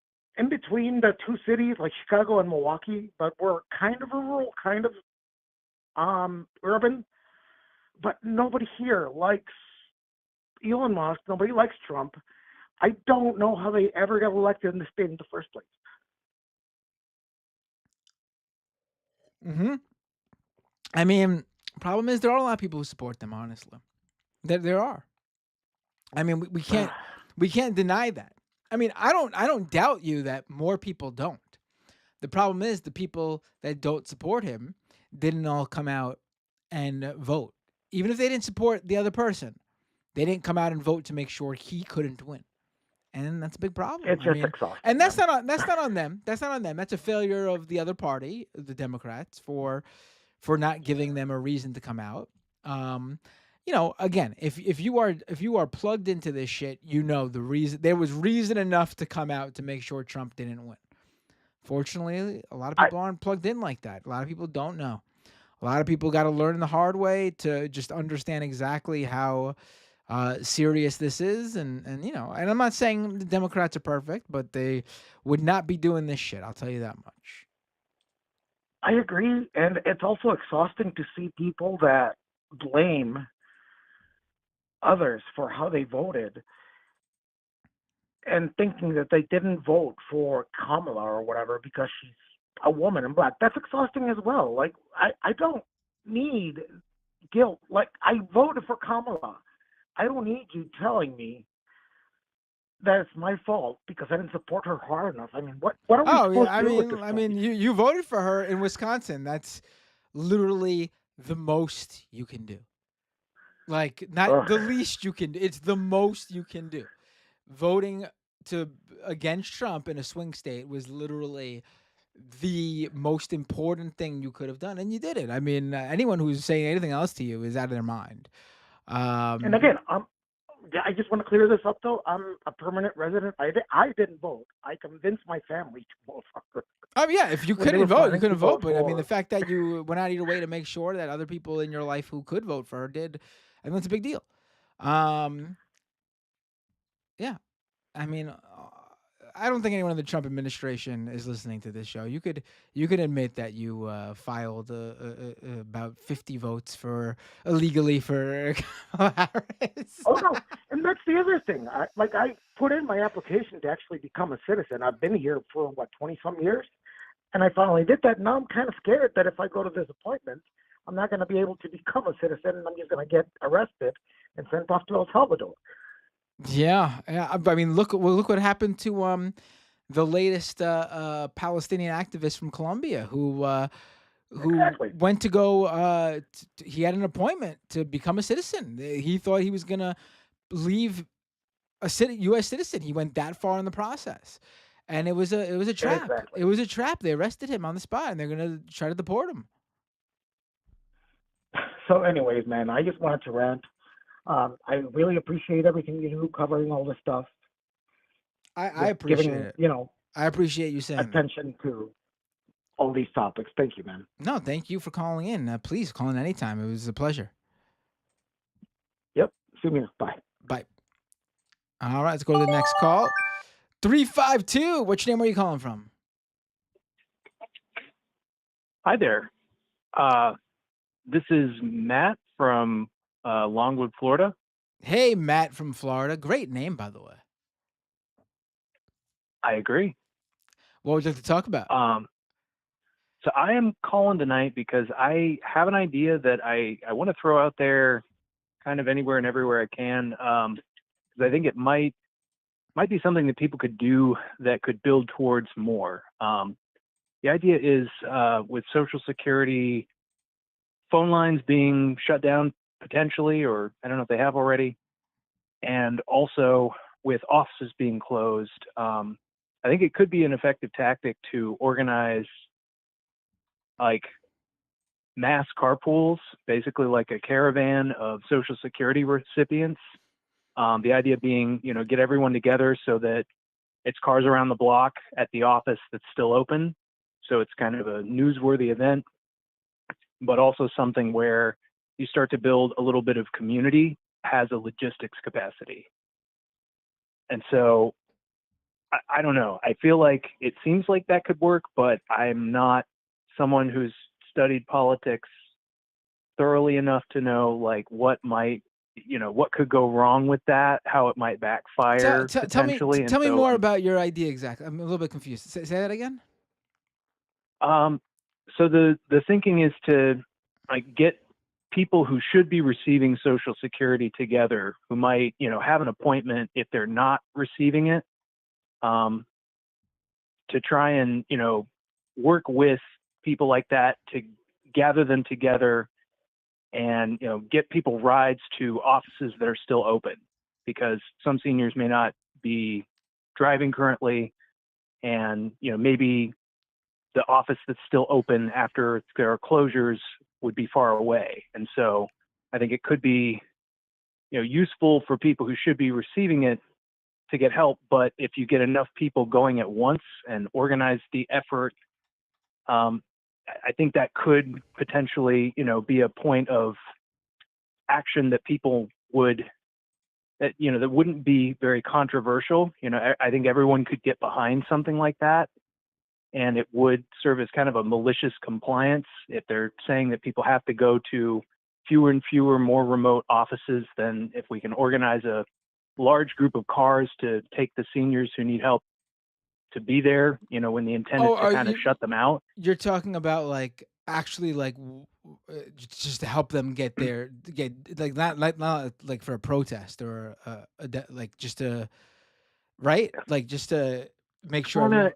between the two cities, like Chicago and Milwaukee, but we're kind of rural, kind of urban. But nobody here likes Elon Musk. Nobody likes Trump. I don't know how they ever got elected in the state in the first place. Mm-hmm. I mean, Problem is, there are a lot of people who support them. Honestly, there are. I mean, we can't deny that. I mean, I don't doubt you that more people don't. The problem is the people that don't support him didn't all come out and vote. Even if they didn't support the other person, they didn't come out and vote to make sure he couldn't win. And that's a big problem. It's just exhausting. And that's not on them. That's not on them. That's a failure of the other party, the Democrats, for not giving them a reason to come out. Again, if you are plugged into this shit, the reason there was reason enough to come out to make sure Trump didn't win. Fortunately, a lot of people aren't plugged in like that. A lot of people don't know. A lot of people got to learn the hard way to just understand exactly how serious this is, and I'm not saying the Democrats are perfect, but they would not be doing this shit. I'll tell you that much. I agree, and it's also exhausting to see people that blame others for how they voted and thinking that they didn't vote for Kamala or whatever because she's a woman and black. That's exhausting as well. Like, I don't need guilt. Like, I voted for Kamala. I don't need you telling me that it's my fault because I didn't support her hard enough. I mean, what are we supposed to do with this? I mean, you voted for her in Wisconsin. That's literally the most you can do. Like, not the least you can do. It's the most you can do. Voting against Trump in a swing state was literally the most important thing you could have done, and you did it. I mean, anyone who's saying anything else to you is out of their mind. And again, I just want to clear this up, though. I'm a permanent resident. I didn't vote. I convinced my family to vote for her. Oh, yeah, if you couldn't vote, you couldn't vote. But, I mean, the fact that you went out of your way to make sure that other people in your life who could vote for her did, I mean, that's a big deal. Yeah. I mean, I don't think anyone in the Trump administration is listening to this show. You could admit that you filed about 50 votes illegally for Kamala Harris. Oh no, and that's the other thing. I put in my application to actually become a citizen. I've been here for 20-some years, and I finally did that. Now I'm kind of scared that if I go to this appointment, I'm not going to be able to become a citizen, and I'm just going to get arrested and sent off to El Salvador. Yeah. I mean, look what happened to the latest Palestinian activist from Colombia who went to go. He had an appointment to become a citizen. He thought he was gonna leave a U.S. citizen. He went that far in the process, and it was a trap. Exactly. It was a trap. They arrested him on the spot, and they're gonna try to deport him. So, anyways, man, I just wanted to rant. I really appreciate everything you do covering all this stuff. I appreciate giving, it. I appreciate you saying attention to all these topics. Thank you, man. No, thank you for calling in. Please call in anytime. It was a pleasure. Yep. See you. Bye. Bye. All right, let's go to the next call. 352. Which name are you calling from? Hi there. This is Matt from Longwood, Florida. Hey, Matt from Florida. Great name, by the way. I agree. What would you like to talk about? So I am calling tonight because I have an idea that I want to throw out there kind of anywhere and everywhere I can. Because I think it might be something that people could do that could build towards more. The idea is with Social Security phone lines being shut down potentially, or I don't know if they have already, and also with offices being closed, I think it could be an effective tactic to organize like mass carpools, basically like a caravan of Social Security recipients. The idea being, get everyone together so that it's cars around the block at the office that's still open. So it's kind of a newsworthy event, but also something where you start to build a little bit of community, has a logistics capacity. And so I don't know. I feel like it seems like that could work, but I'm not someone who's studied politics thoroughly enough to know like what might, what could go wrong with that, how it might backfire potentially. Tell me more about your idea exactly. I'm a little bit confused. Say that again. So the thinking is to like get people who should be receiving Social Security together, who might, have an appointment if they're not receiving it, to try and, work with people like that to gather them together and, get people rides to offices that are still open, because some seniors may not be driving currently, and, maybe the office that's still open after there are closures would be far away. And so I think it could be, useful for people who should be receiving it to get help. But if you get enough people going at once and organize the effort, I think that could potentially, be a point of action that people would, that wouldn't be very controversial. I think everyone could get behind something like that. And it would serve as kind of a malicious compliance if they're saying that people have to go to fewer and fewer, more remote offices. Then if we can organize a large group of cars to take the seniors who need help to be there, when the intent is to kind of shut them out. You're talking about actually just to help them get there, not like for a protest or just to, right? Just to make sure.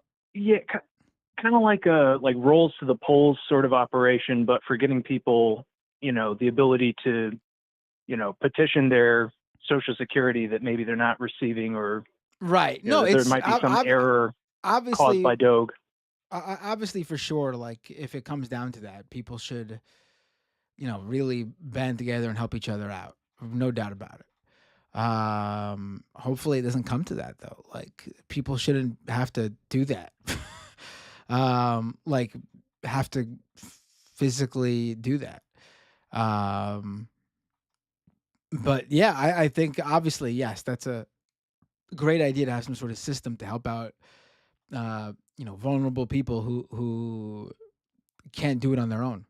Kind of like a rolls to the polls sort of operation, but for getting people, the ability to, petition their Social Security that maybe they're not receiving, or right. There might be some error caused by Doge. Obviously, for sure, if it comes down to that, people should, really band together and help each other out. No doubt about it. Hopefully it doesn't come to that though. People shouldn't have to do that. Have to physically do that. But yeah, I think obviously, yes, that's a great idea to have some sort of system to help out, vulnerable people who can't do it on their own.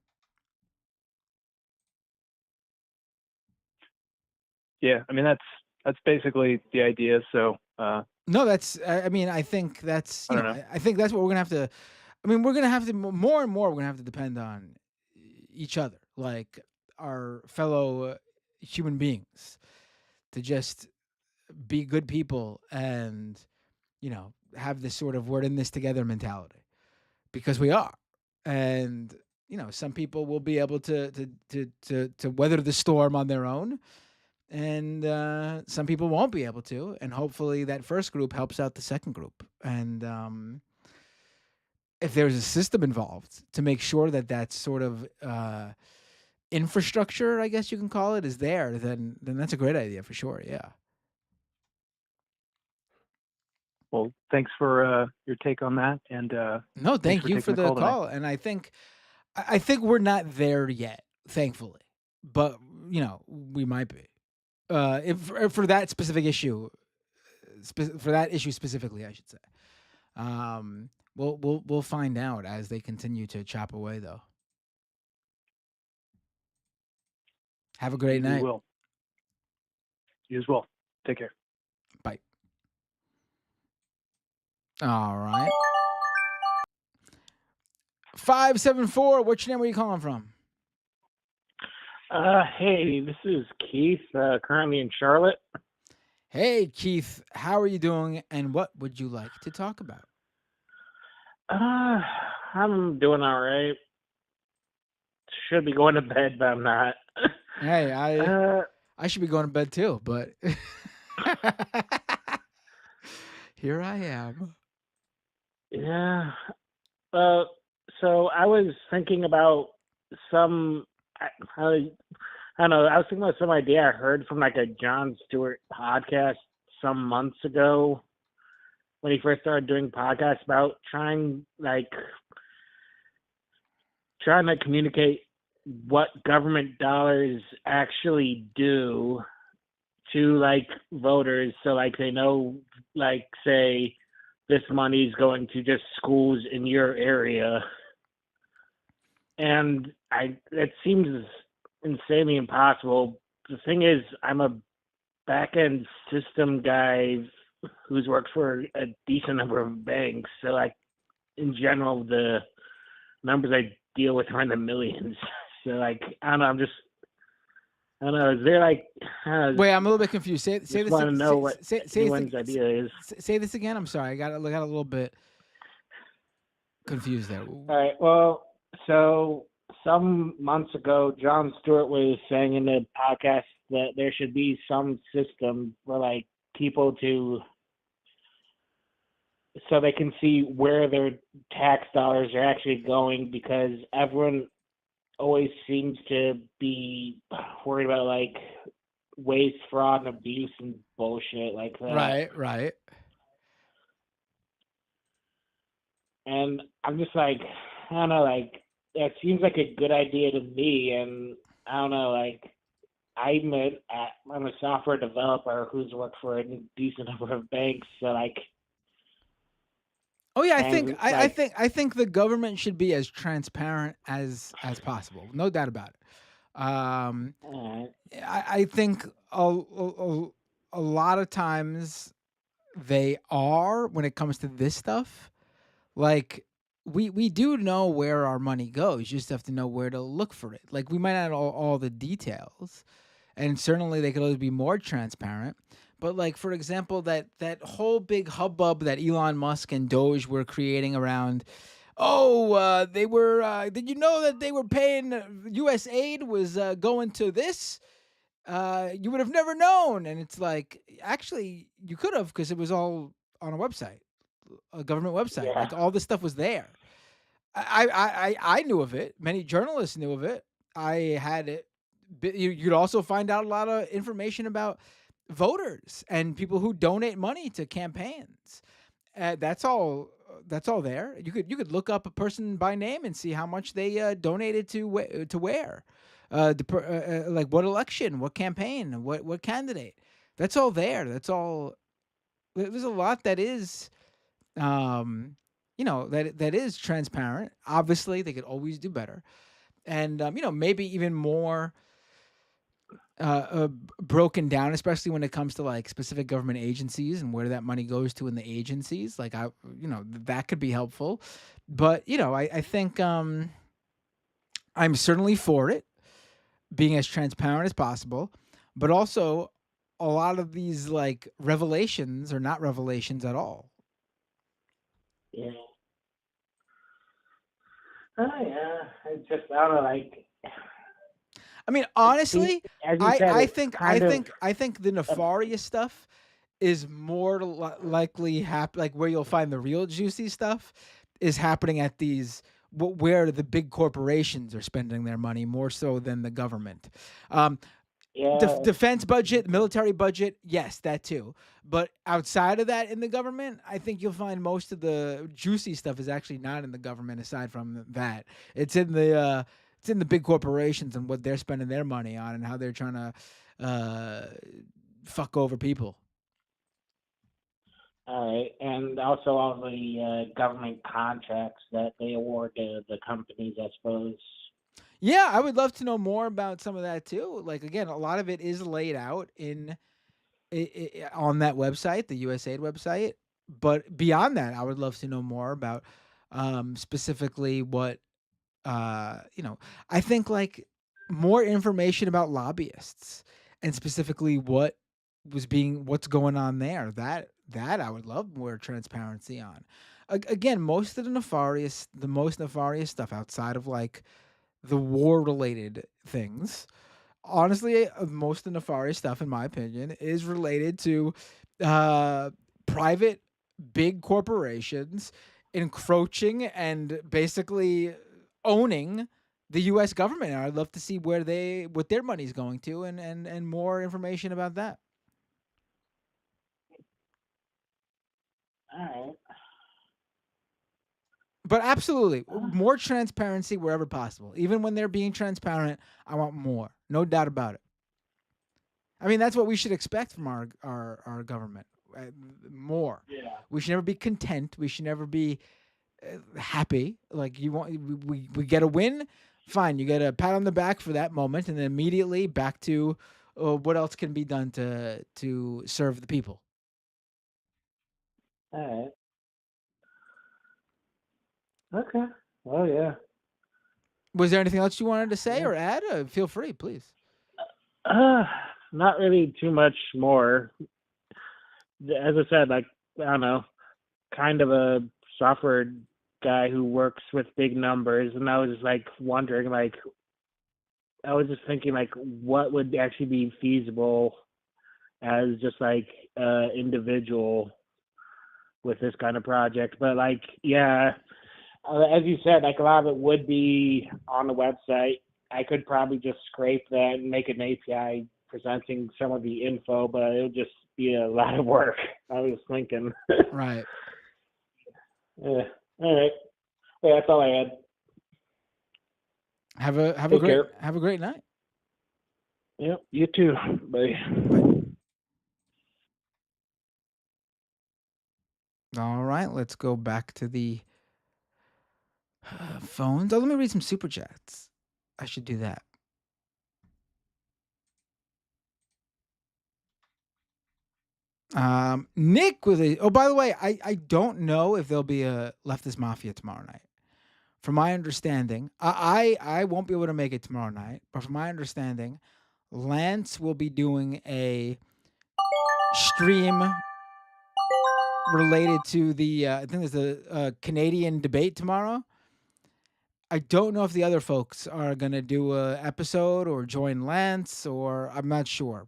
Yeah. I mean, that's basically the idea. So, no, that's, I think that's, I think that's what we're going to have to, we're going to have to more and more, we're going to have to depend on each other, our fellow human beings, to just be good people and, have this sort of we're in this together mentality, because we are. And, some people will be able to weather the storm on their own. And some people won't be able to. And hopefully that first group helps out the second group. And if there's a system involved to make sure that sort of infrastructure, I guess you can call it, is there, then that's a great idea for sure. Yeah. Well, thanks for your take on that. And no, thank you for the call. And I think we're not there yet, thankfully. But, we might be. For that specific issue, for that issue specifically, I should say. We'll find out as they continue to chop away, though. Have a great night. You will. You as well. Take care. Bye. All right. 574. What's your name? Where are you calling from? Hey, this is Keith, currently in Charlotte. Hey, Keith, how are you doing, and what would you like to talk about? I'm doing all right. Should be going to bed, but I'm not. Hey, I should be going to bed too, but here I am. Yeah. So I was thinking about I don't know. I was thinking about some idea I heard from a Jon Stewart podcast some months ago when he first started doing podcasts about trying to communicate what government dollars actually do to voters, so they know, say this money is going to just schools in your area. And it seems insanely impossible. The thing is, I'm a back-end system guy who's worked for a decent number of banks. So, in general, the numbers I deal with are in the millions. So, I don't know, I'm just I don't know. Is there like? Wait, I'm a little bit confused. Say just this. want to know what say anyone's idea is. Say this again. I'm sorry. I got a little bit confused there. All right. Well, so some months ago, Jon Stewart was saying in the podcast that there should be some system for like people so they can see where their tax dollars are actually going, because everyone always seems to be worried about like waste, fraud, and abuse and bullshit like that. Right. And I'm just like, I don't know, like that seems like a good idea to me. And I don't know, like I'm a software developer who's worked for a decent number of banks, so like. Oh yeah, I think the government should be as transparent as possible. No doubt about it. I think a lot of times they are when it comes to this stuff. Like we do know where our money goes. You just have to know where to look for it. Like we might not know all the details, and certainly they could always be more transparent. But like, for example, that whole big hubbub that Elon Musk and Doge were creating around, they were, did you know that they were paying, U.S. aid was going to this? You would have never known. And it's like, actually, you could have, because it was all on a government website. Yeah. Like all this stuff was there. I knew of it. Many journalists knew of it. I had it. You'd also find out a lot of information about voters and people who donate money to campaigns. That's all there. You could look up a person by name and see how much they donated to where, like what election, what campaign, what candidate. That's all there. That's all. There's a lot that is, that is transparent. Obviously, they could always do better, and maybe even more. Broken down, especially when it comes to like specific government agencies and where that money goes to in the agencies. Like that could be helpful, but I think I'm certainly for it being as transparent as possible, but also a lot of these like revelations are not revelations at all. Yeah. Oh yeah, it's just I don't know, like. I mean, honestly, I think the Uh, nefarious stuff is more likely like where you'll find the real juicy stuff is happening at these where the big corporations are spending their money more so than the government. Defense budget, military budget, yes, that too. But outside of that in the government, I think you'll find most of the juicy stuff is actually not in the government aside from that. It's in the big corporations and what they're spending their money on and how they're trying to fuck over people. All right, and also all the government contracts that they award to the companies, I suppose. Yeah, I would love to know more about some of that too. Like again, a lot of it is laid out on that website, the USAID website. But beyond that, I would love to know more about specifically what. I think like more information about lobbyists and specifically what's going on there. That I would love more transparency on. Again, most of the most nefarious stuff outside of like the war-related things. Honestly, most of the nefarious stuff, in my opinion, is related to private big corporations encroaching and basically owning the U.S. government. And I'd love to see what their money's going to, and more information about that. All right. But absolutely, more transparency wherever possible. Even when they're being transparent, I want more. No doubt about it. I mean, that's what we should expect from our government. More. Yeah. We should never be content. We should never be happy. Like we get a win, fine. You get a pat on the back for that moment, and then immediately back to what else can be done to serve the people. All right. Okay. Well, yeah. Was there anything else you wanted to say or add? Feel free, please. Not really too much more. As I said, like, I don't know, kind of a software guy who works with big numbers, and I was like wondering, like, I was just thinking, like, what would actually be feasible as just like individual with this kind of project. But like, yeah, as you said, like a lot of it would be on the website. I could probably just scrape that and make an API presenting some of the info, but it would just be a lot of work. I was thinking. Right. Yeah. All right. Yeah, that's all I had. Have a Take great care. have a great night. Yep. You too. Bye. All right, let's go back to the phones. Oh, let me read some super chats. I should do that. Nick with a. Oh, by the way, I don't know if there'll be a Leftist Mafia tomorrow night. From my understanding, I won't be able to make it tomorrow night. But from my understanding, Lance will be doing a stream related to the. I think there's a Canadian debate tomorrow. I don't know if the other folks are gonna do a episode or join Lance, or I'm not sure.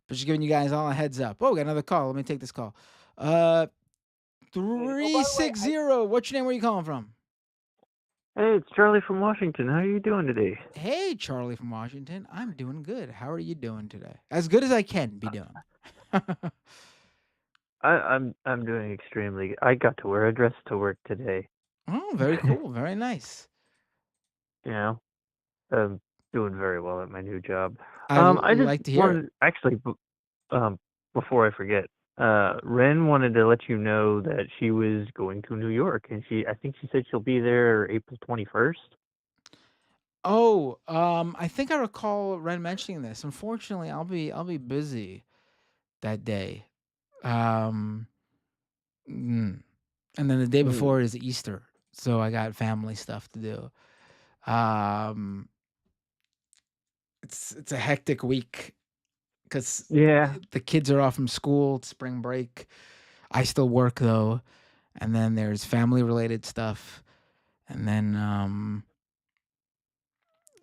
But just giving you guys all a heads up. Oh, got another call. Let me take this call. 360. What's your name? Where are you calling from? Hey, it's Charlie from Washington. How are you doing today? Hey, Charlie from Washington. I'm doing good. How are you doing today? As good as I can be doing. I'm doing extremely. I got to wear a dress to work today. Oh, very cool. Very nice. You know, I'm doing very well at my new job. I just like to hear wanted, actually, before I forget, Ren wanted to let you know that she was going to New York, and I think she said she'll be there April 21st. Oh, I think I recall Ren mentioning this. Unfortunately, I'll be busy that day. And then the day before is Easter, so I got family stuff to do. It's a hectic week because the kids are off from school. It's spring break. I still work though, and then there's family related stuff, and then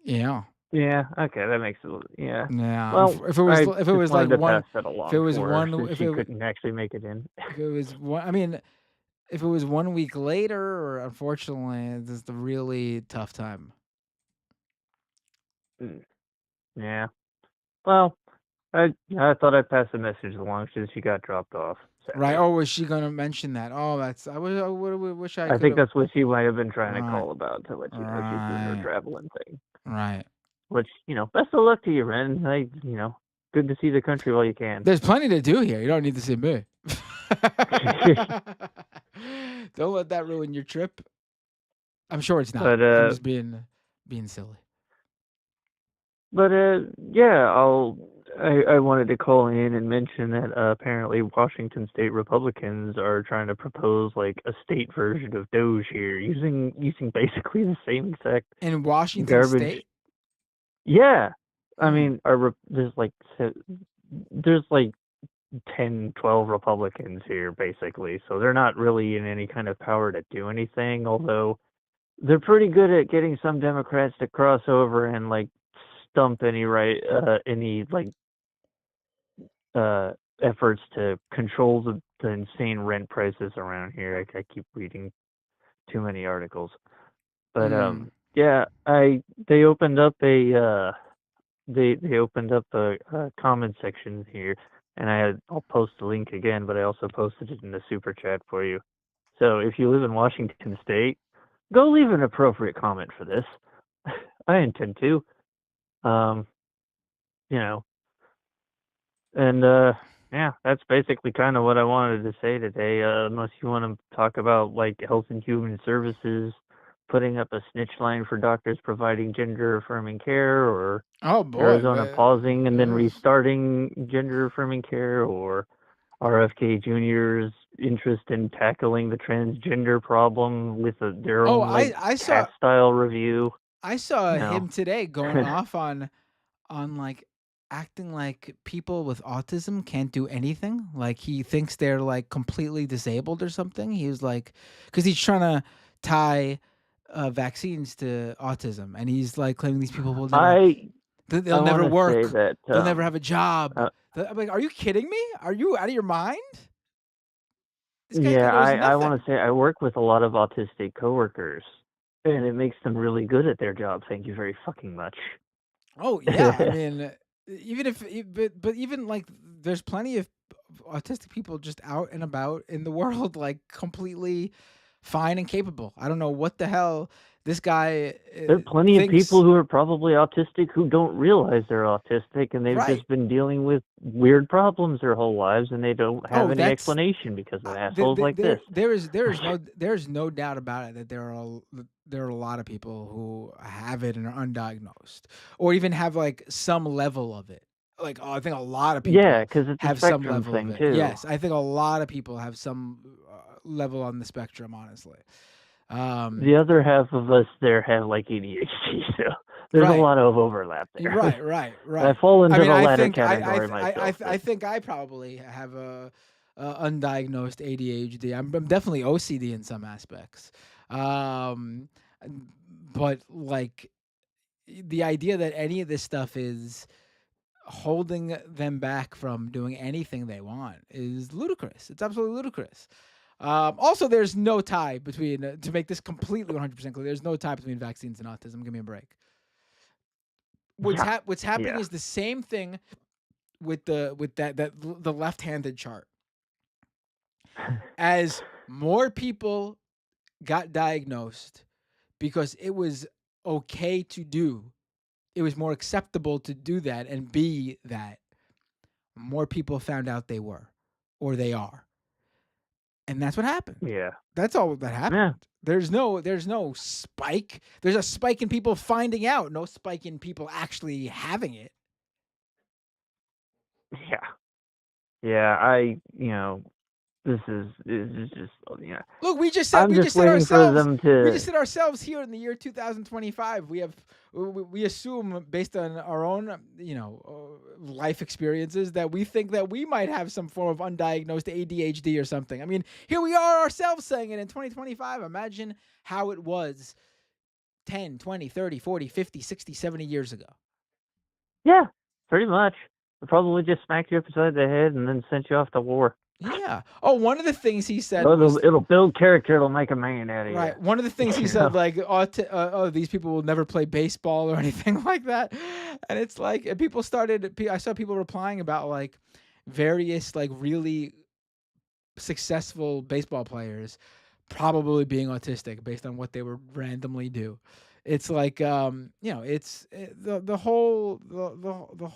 yeah. Yeah. Okay, that makes it. Yeah. Yeah. Well, if it was like one, pass that along if it was for her one, since if she it couldn't actually make it in. if it was one, I mean, if it was 1 week later, or unfortunately, this is the really tough time. Yeah. Well, I thought I'd pass the message along since she got dropped off. Right. Oh, was she gonna mention that? Oh, that's. I wish I. I think could've- that's what she might have been trying to Right. call about to let you know she's doing her Right. traveling thing. Right. Which, best of luck to you, Ren. Good to see the country while you can. There's plenty to do here. You don't need to see me. Don't let that ruin your trip. I'm sure it's not. But, I'm just being silly. But yeah, I wanted to call in and mention that apparently Washington State Republicans are trying to propose like a state version of Doge here, using basically the same exact In Washington garbage. State? Yeah, I mean, there's like 10, 12 Republicans here basically, so they're not really in any kind of power to do anything. Although they're pretty good at getting some Democrats to cross over and like stump any efforts to control the insane rent prices around here. I keep reading too many articles, but yeah, they opened up a comment section here, and I'll post the link again, but I also posted it in the super chat for you. So if you live in Washington State, go leave an appropriate comment for this. I intend to. And yeah, that's basically kind of what I wanted to say today. Unless you want to talk about like Health and Human Services putting up a snitch line for doctors providing gender affirming care, or Oh boy, Arizona pausing and then restarting gender affirming care, or RFK Jr.'s interest in tackling the transgender problem with their own I saw cat style review. I saw No. him today going off on on like acting like people with autism can't do anything. Like he thinks they're like completely disabled or something. He was like, because he's trying to tie vaccines to autism, and he's like claiming these people will never, I they'll never want to say work, that they'll never have a job. uh, I'm like, are you kidding me? Are you out of your mind? This guy yeah, knows I nothing. want to say I work with a lot of autistic coworkers, and it makes them really good at their job. Thank you very fucking much. Oh yeah, I mean, even if, but even like, there's plenty of autistic people just out and about in the world, like completely fine and capable. I don't know what the hell this guy There are plenty of thinks. people who are probably autistic who don't realize they're autistic, and they've Right. just been dealing with weird problems their whole lives, and they don't have Oh, any that's explanation because of assholes like this. There's no doubt about it that there are a lot of people who have it and are undiagnosed, or even have like some level of it. Like, I think a lot of people Yeah, because it's a have some spectrum level thing of it. too. Yes, I think a lot of people have some level on the spectrum, honestly. The other half of us there have like ADHD, so there's Right. a lot of overlap there. Right. I fall into I mean, the I latter think category myself. I think I probably have a undiagnosed ADHD. I'm definitely OCD in some aspects, but like the idea that any of this stuff is holding them back from doing anything they want is ludicrous. It's absolutely ludicrous. Also, there's no tie between, to make this completely 100% clear, there's no tie between vaccines and autism. Give me a break. What's happening Yeah. is the same thing with the left-handed chart. As more people got diagnosed because it was okay to do, it was more acceptable to do that and be that, more people found out they were, or they are. And that's what happened. Yeah. That's all that happened. Yeah. There's no spike. There's a spike in people finding out, no spike in people actually having it. Yeah. Yeah, this is just, yeah. Look, we just said I'm just waiting for them to. We just said ourselves here in the year 2025. We assume, based on our own life experiences, that we think that we might have some form of undiagnosed ADHD or something. I mean, here we are ourselves saying it in 2025. Imagine how it was 10, 20, 30, 40, 50, 60, 70 years ago. Yeah, pretty much. They probably just smacked you upside the head and then sent you off to war. Yeah. Oh, one of the things he said it'll build character. It'll make a man out of you. Right. One of the things he said, like, these people will never play baseball or anything like that. And it's like, and people started, I saw people replying about like various like really successful baseball players probably being autistic based on what they would randomly do. It's like, the whole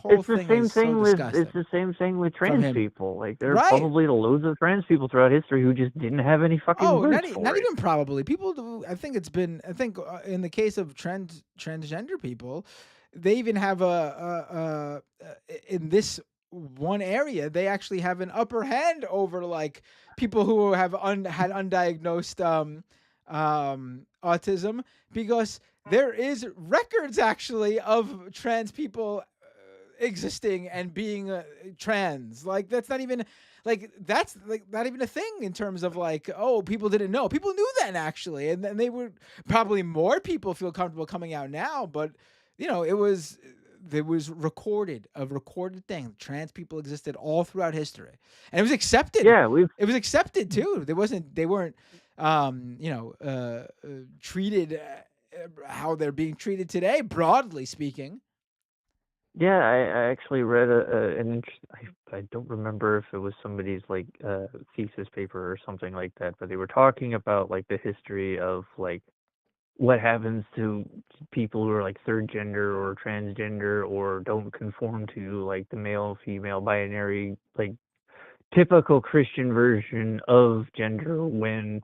It's the thing same is thing so with disgusting. it's the same thing with From trans him. people. Like there are Right. probably loads of trans people throughout history who just didn't have any fucking Oh, words not for not it. even probably. People do. I think in the case of transgender people, they even have in this one area, they actually have an upper hand over like people who have had undiagnosed autism, because there is records actually of trans people existing and being trans. Like that's not even not even a thing in terms of like, oh, people didn't know. People knew then actually, and they would probably more people feel comfortable coming out now, but there was a recorded thing. Trans people existed all throughout history, and it was accepted. Yeah, it was accepted too. They weren't treated how they're being treated today, broadly speaking. Yeah, I actually read I don't remember if it was somebody's like thesis paper or something like that, but they were talking about like the history of like what happens to people who are like third gender or transgender or don't conform to like the male female binary, like typical Christian version of gender, when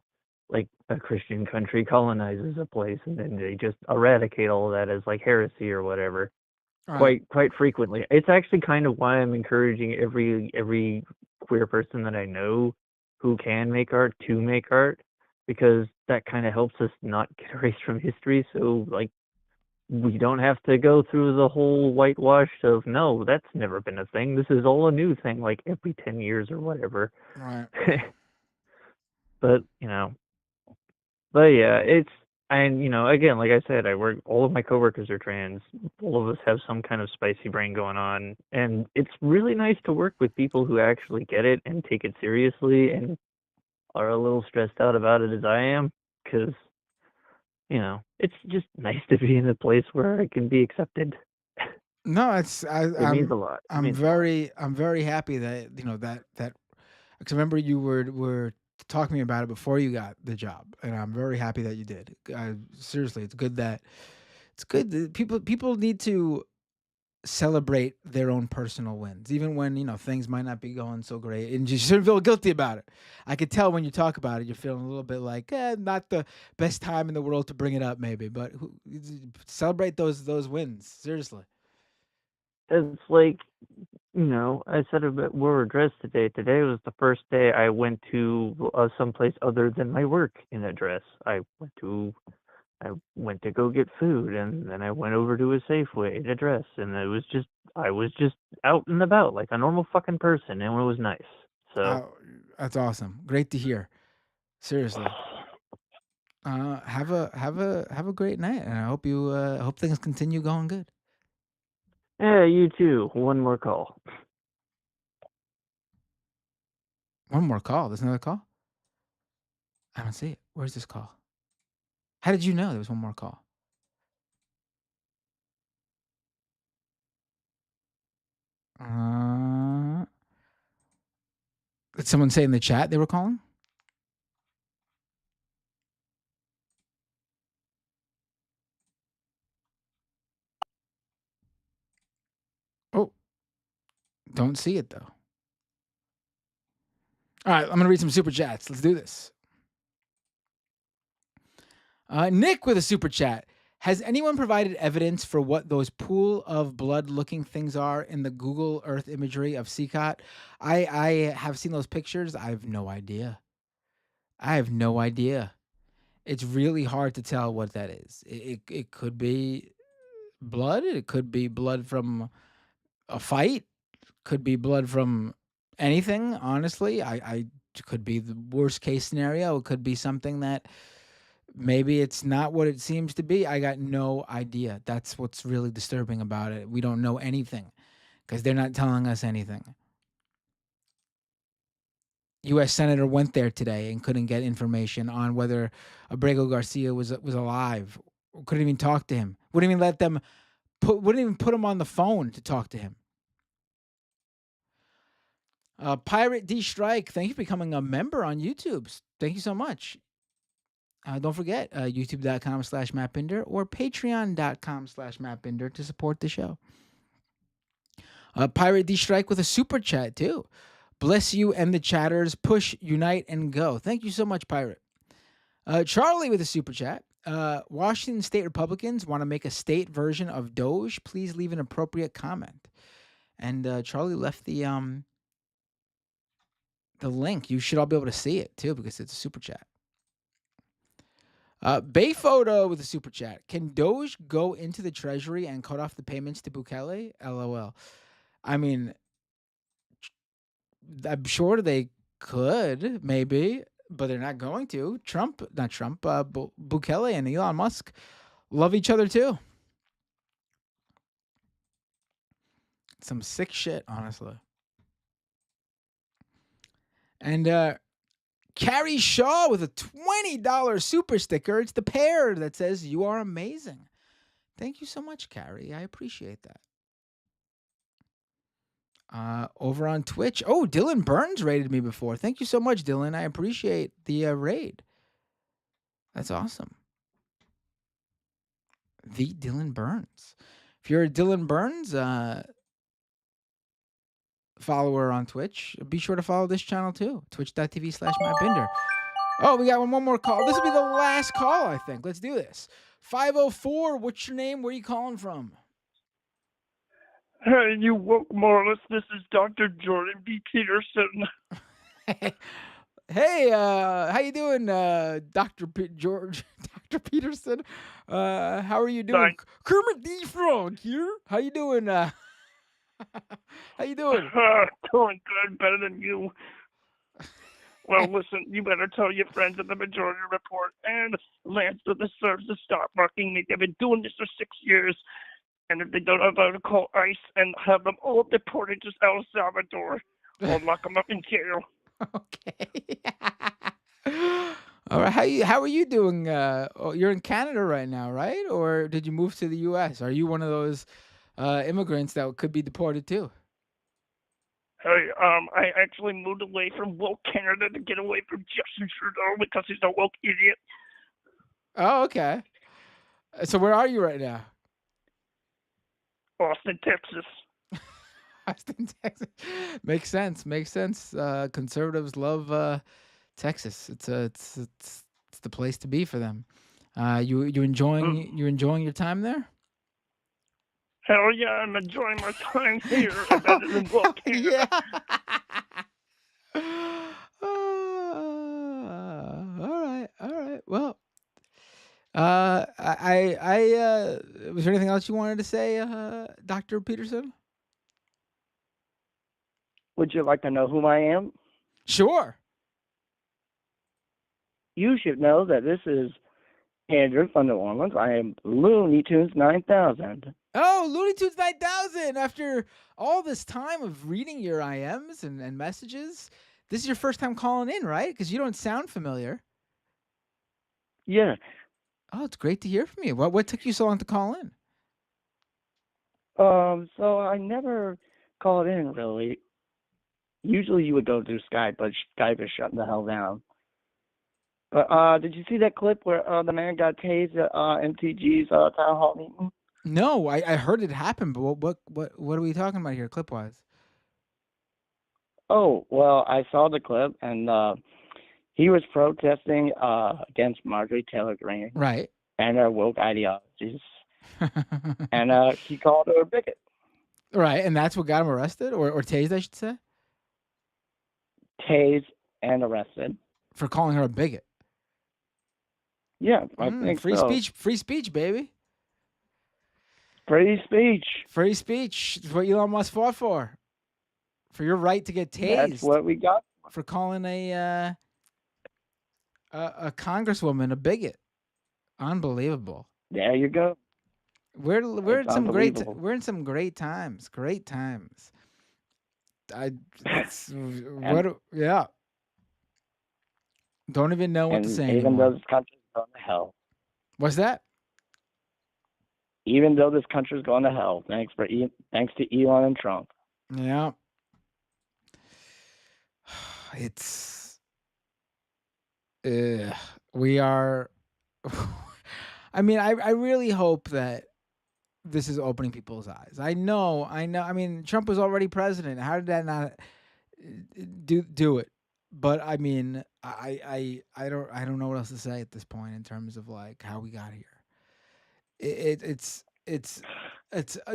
like a Christian country colonizes a place and then they just eradicate all of that as like heresy or whatever. Right. Quite frequently. It's actually kind of why I'm encouraging every queer person that I know who can make art to make art, because that kind of helps us not get erased from history. So like we don't have to go through the whole whitewash of, no, that's never been a thing. This is all a new thing, like every 10 years or whatever. Right. But, but yeah, and, again, like I said, all of my coworkers are trans. All of us have some kind of spicy brain going on. And it's really nice to work with people who actually get it and take it seriously and are a little stressed out about it as I am. Because, it's just nice to be in a place where I can be accepted. No, It means a lot. I'm very happy that that because I remember you were talking to me about it before you got the job, and I'm very happy that you did. Seriously, it's good that people need to celebrate their own personal wins, even when things might not be going so great, and you shouldn't feel guilty about it. I could tell when you talk about it, you're feeling a little bit like, not the best time in the world to bring it up, maybe, but celebrate those wins. Seriously. It's like, I said it, but we're dressed today. Today was the first day I went to someplace other than my work in a dress. I went to go get food, and then I went over to a Safeway in a dress, and I was just out and about like a normal fucking person, and it was nice. So that's awesome. Great to hear. Seriously. Have a great night, and I hope things continue going good. Yeah, you too. One more call. One more call. There's another call? I don't see it. Where's this call? How did you know there was one more call? Did someone say in the chat they were calling? Oh, don't see it though. All right, I'm going to read some super chats. Let's do this. Nick with a super chat. Has anyone provided evidence for what those pool of blood-looking things are in the Google Earth imagery of CCOT? I have seen those pictures. I have no idea. It's really hard to tell what that is. It could be blood. It could be blood from a fight. Could be blood from anything. Honestly, I could be the worst case scenario. It could be something that maybe it's not what it seems to be. I got no idea. That's what's really disturbing about it. We don't know anything because they're not telling us anything. U.S. Senator went there today and couldn't get information on whether Abrego Garcia was alive. Couldn't even talk to him. Wouldn't even let them wouldn't even put him on the phone to talk to him. Pirate D Strike, thank you for becoming a member on YouTube. Thank you so much. Don't forget youtube.com/MattBinder or patreon.com/MattBinder to support the show. Pirate D Strike with a super chat too. Bless you and the chatters. Push, unite, and go. Thank you so much, Pirate. Charlie with a super chat. Washington State Republicans want to make a state version of Doge. Please leave an appropriate comment. And Charlie left the link. You should all be able to see it too because it's a super chat. Bayphoto with a super chat. Can Doge go into the treasury and cut off the payments to Bukele? LOL. I mean, I'm sure they could, maybe, but they're not going to. Bukele and Elon Musk love each other too. Some sick shit, honestly. And Carrie Shaw with a $20 super sticker. It's the pair that says, "You are amazing." Thank you so much, Carrie. I appreciate that. Over on Twitch. Oh, Dylan Burns raided me before. Thank you so much, Dylan. I appreciate the raid. That's awesome. The Dylan Burns. If you're a Dylan Burns follower on Twitch, be sure to follow this channel too. Twitch.tv/MattBinder. Oh, we got one more call. This will be the last call, I think. Let's do this. 504, what's your name? Where are you calling from? Hey, you woke moralist. This is Dr. Jordan B. Peterson. Hey, how you doing, Dr. George? Dr. Peterson. How are you doing? Fine. Kermit the Frog here. How you doing? How you doing? Doing good, better than you. Well, listen, you better tell your friends at the Majority Report and Lance that the serves to stop mocking me. They've been doing this for 6 years. And if they don't know how to call ICE and have them all deported to El Salvador or lock them up in jail. All right. How are you doing? You're in Canada right now, right? Or did you move to the U.S.? Are you one of those immigrants that could be deported too? Hey, I actually moved away from woke Canada to get away from Justin Trudeau because he's a woke idiot. Oh, okay. So where are you right now? Austin, Texas. Austin, Texas. Makes sense. Makes sense. Conservatives love Texas. It's the place to be for them. You enjoying your time there? Hell yeah, I'm enjoying my time here. Better than woke Canada. All right. Well, was there anything else you wanted to say, Dr. Peterson? Would you like to know who I am? Sure. You should know that this is Andrew from New Orleans. I am Looney Tunes 9000. Oh, Looney Tunes 9000! After all this time of reading your IMs and messages, this is your first time calling in, right? Because you don't sound familiar. Yeah. Oh, it's great to hear from you. What took you so long to call in? So I never called in, really. Usually you would go through Skype, but Skype is shutting the hell down. But did you see that clip where the man got tased at MTG's town hall meeting? No, I heard it happen, but what are we talking about here, clip-wise? Oh, well, I saw the clip, and he was protesting against Marjorie Taylor Greene. Right. And her woke ideologies. And he called her a bigot. Right, and that's what got him arrested? Or tased, I should say? Tased and arrested. For calling her a bigot? Yeah, I think free so. Free speech, baby. Free speech. Free speech is what Elon Musk fought for. For your right to get tased. That's what we got. For calling a congresswoman a bigot. Unbelievable. There you go. We're in some unbelievable. great times. Great times. Yeah. Don't even know what to say even anymore. though this country's going to hell. What's that? Even though this country's going to hell, thanks to Elon and Trump. Yeah. It's we are I mean, I really hope that this is opening people's eyes. I know. I mean, Trump was already president. How did that not do it? But I mean, I don't know what else to say at this point in terms of like how we got here. It's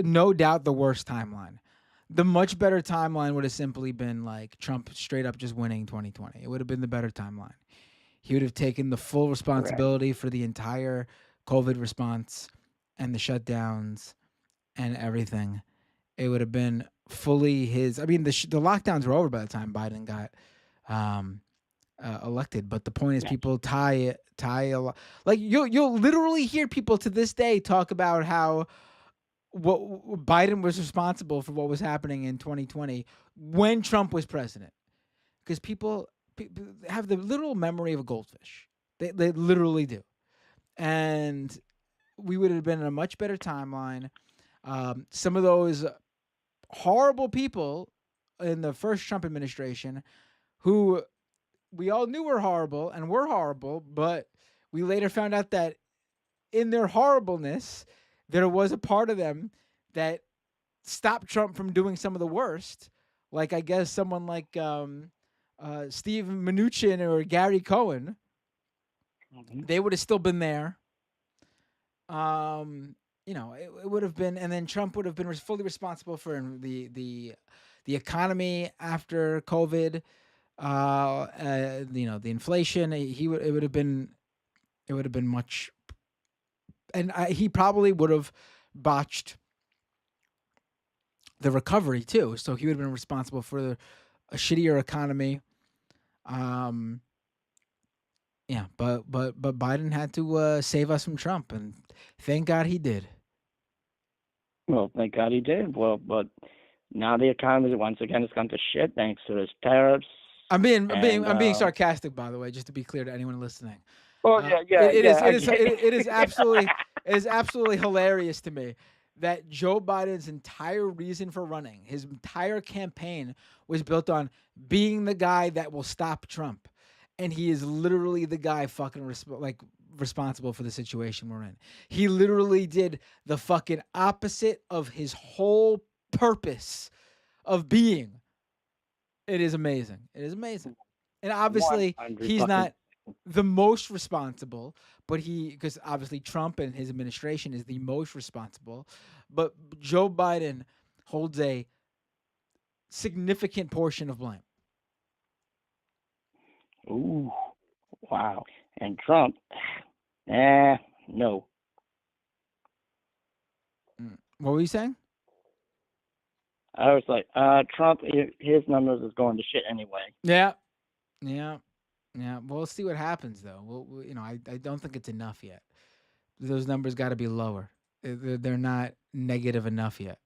no doubt the worst timeline. The much better timeline would have simply been like Trump straight up just winning 2020. It would have been the better timeline. He would have taken the full responsibility for the entire COVID response and the shutdowns and everything. It would have been fully his. I mean, the lockdowns were over by the time Biden got elected. But the point is, people tie a lot. Like you'll literally hear people to this day talk about how what Biden was responsible for what was happening in 2020 when Trump was president, because people have the literal memory of a goldfish. They literally do, and we would have been in a much better timeline. Some of those horrible people in the first Trump administration who we all knew were horrible and were horrible, but we later found out that in their horribleness, there was a part of them that stopped Trump from doing some of the worst. Like, I guess someone like Steve Mnuchin or Gary Cohen, they would have still been there. You know, it would have been, and then Trump would have been fully responsible for the economy after COVID. You know, the inflation. It would have been much and he probably would have botched the recovery too. So he would have been responsible for a shittier economy. Yeah, but Biden had to save us from Trump, and thank God he did. Well, thank God he did. Well, but now the economy once again has gone to shit thanks to his tariffs. I'm being sarcastic, by the way, just to be clear to anyone listening. Oh It is absolutely hilarious to me that Joe Biden's entire reason for running, his entire campaign, was built on being the guy that will stop Trump, and he is literally the guy fucking responsible for the situation we're in. He literally did the fucking opposite of his whole purpose of being. It is amazing. It is amazing. And obviously, he's not the most responsible, but because obviously Trump and his administration is the most responsible, but Joe Biden holds a significant portion of blame. Ooh, wow. And Trump, no. What were you saying? I was like, Trump, his numbers is going to shit anyway. Yeah. We'll see what happens, though. We'll I don't think it's enough yet. Those numbers got to be lower. They're not negative enough yet.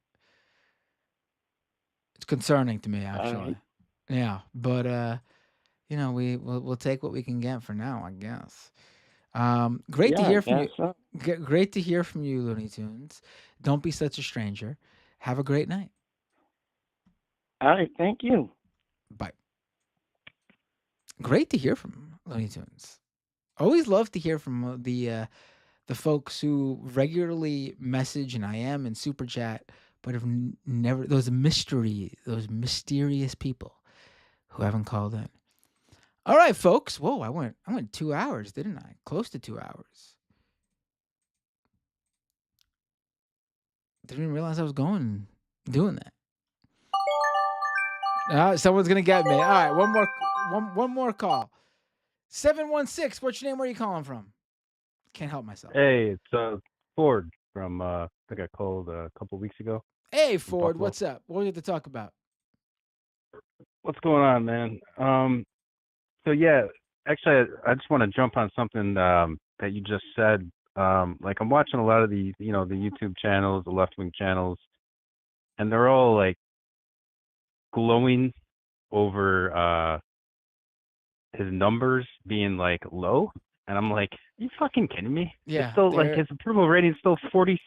It's concerning to me, actually. Yeah, but we'll take what we can get for now, I guess. Great to hear from you. So. Great to hear from you, Looney Tunes. Don't be such a stranger. Have a great night. All right, thank you. Bye. Great to hear from Looney Tunes. Always love to hear from the folks who regularly message in IM and Super Chat, but have never those mysterious people who haven't called in. All right, folks. Whoa, I went 2 hours, didn't I? Close to 2 hours. Didn't even realize I was doing that. Someone's gonna get me. All right, one more call. 716. What's your name? Where are you calling from? Can't help myself. Hey, it's Ford from I think I called a couple weeks ago. Hey Ford, what's up? What do you have to talk about? What's going on, man? So yeah, actually, I just want to jump on something that you just said. Like I'm watching a lot of the the YouTube channels, the left wing channels, and they're all like glowing over his numbers being like low, and I'm like, are you fucking kidding me? Yeah, it's still like his approval rating is still 47%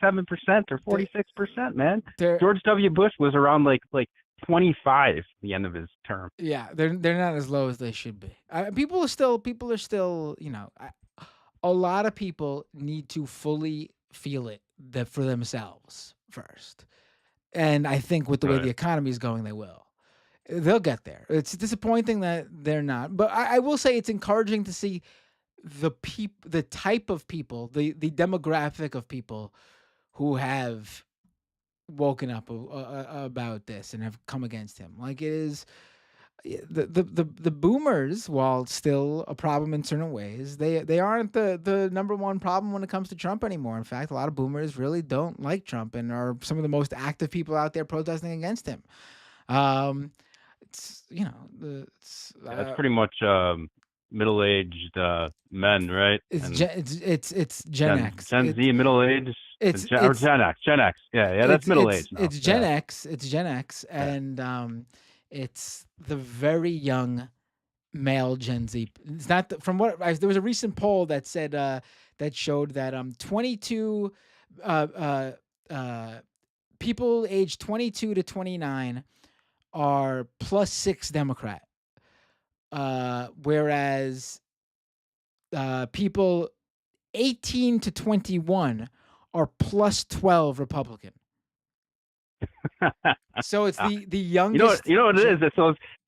or 46%, man. George W. Bush was around like 25 at the end of his term. Yeah, they're not as low as they should be. People are still a lot of people need to fully feel it for themselves first, and I think with the way the economy is going, they will. They'll get there. It's disappointing that they're not, but I will say it's encouraging to see the type of people, the demographic of people who have woken up about this and have come against him. Like it is the boomers, while still a problem in certain ways, they aren't the number one problem when it comes to Trump anymore. In fact, a lot of boomers really don't like Trump and are some of the most active people out there protesting against him. It's that's pretty much middle-aged men, right? It's Gen X. Gen Z, middle-aged. Or Gen X. Gen X. Yeah, that's middle-aged. It's Gen X. It's Gen X, and it's the very young male Gen Z. It's not from what there was a recent poll that said that showed that 22 people aged 22 to 29 are +6 Democrat, whereas people 18 to 21 are +12 Republican. So it's the youngest. You know what it is? It's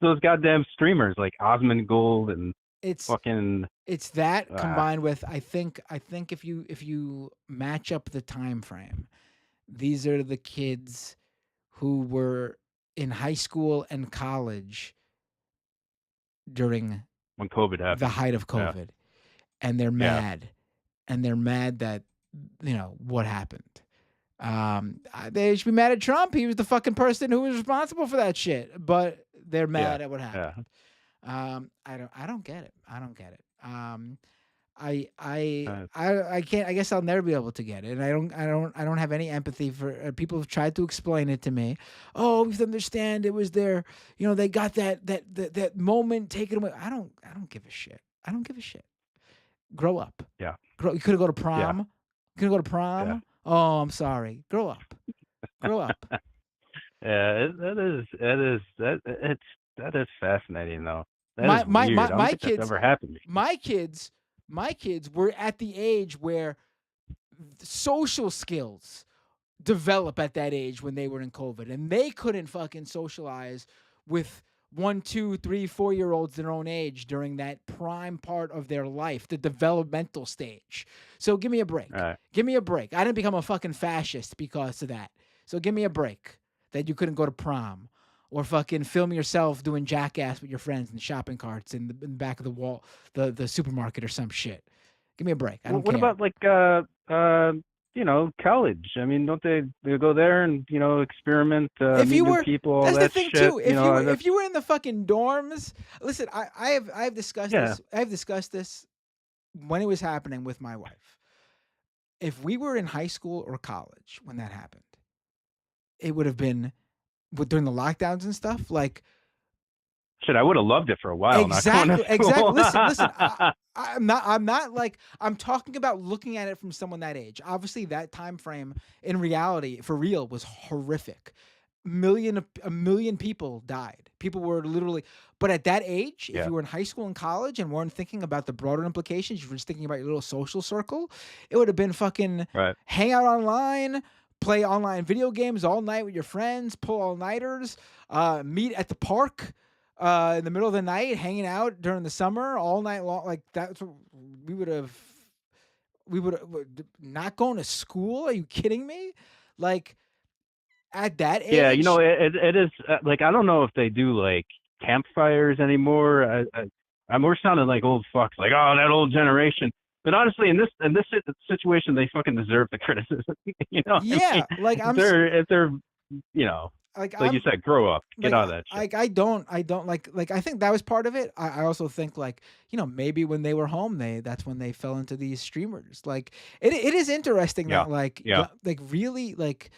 those goddamn streamers like Osmond Gold and fucking. It's that combined with I think if you match up the time frame, these are the kids who were in high school and college during when COVID happened, the height of COVID, and they're mad, and they're mad that what happened. They should be mad at Trump. He was the fucking person who was responsible for that shit. But they're mad at what happened. I don't get it. I don't get it. I can't. I guess I'll never be able to get it. And I don't have any empathy for people who've tried to explain it to me. Oh, we have to understand it was their, they got that moment taken away. I don't give a shit. I don't give a shit. Grow up. Yeah. You couldn't go to prom. Yeah. Couldn't go to prom. Yeah. Oh, I'm sorry. Grow up. Grow up. Yeah, that is fascinating though. That is weird. I don't think that's ever happened to me. My kids were at the age where social skills develop at that age when they were in COVID, and they couldn't fucking socialize with 1, 2, 3, 4-year-olds their own age during that prime part of their life, the developmental stage. So give me a break. Right. Give me a break. I didn't become a fucking fascist because of that. So give me a break that you couldn't go to prom or fucking film yourself doing jackass with your friends in shopping carts in the back of the wall, the supermarket or some shit. Give me a break. I don't What care. about like college? I mean, don't they go there and experiment, meet new people, all that's that the thing shit? too. If you were in the fucking dorms, listen, I've discussed this. I've discussed this when it was happening with my wife. If we were in high school or college when that happened, it would have been during the lockdowns and stuff. Like, shit, I would have loved it for a while. exactly. Listen. I'm not like, I'm talking about looking at it from someone that age. Obviously, that time frame in reality, for real, was horrific. A million people died. People were literally, but at that age, if you were in high school and college and weren't thinking about the broader implications, you were just thinking about your little social circle, it would have been fucking hang out online, play online video games all night with your friends, pull all-nighters, meet at the park in the middle of the night, hanging out during the summer all night long. Like, that's what we would have not going to school. Are you kidding me? Like, at that age. Yeah, it is like, I don't know if they do like campfires anymore. We're sounding like old fucks, like, oh, that old generation. But honestly, in this situation, they fucking deserve the criticism. Yeah, I mean? like if they're like you said, grow up, get out of that shit. Like I don't like I think that was part of it. I also think like, maybe when they were home, that's when they fell into these streamers. Like it is interesting that like really like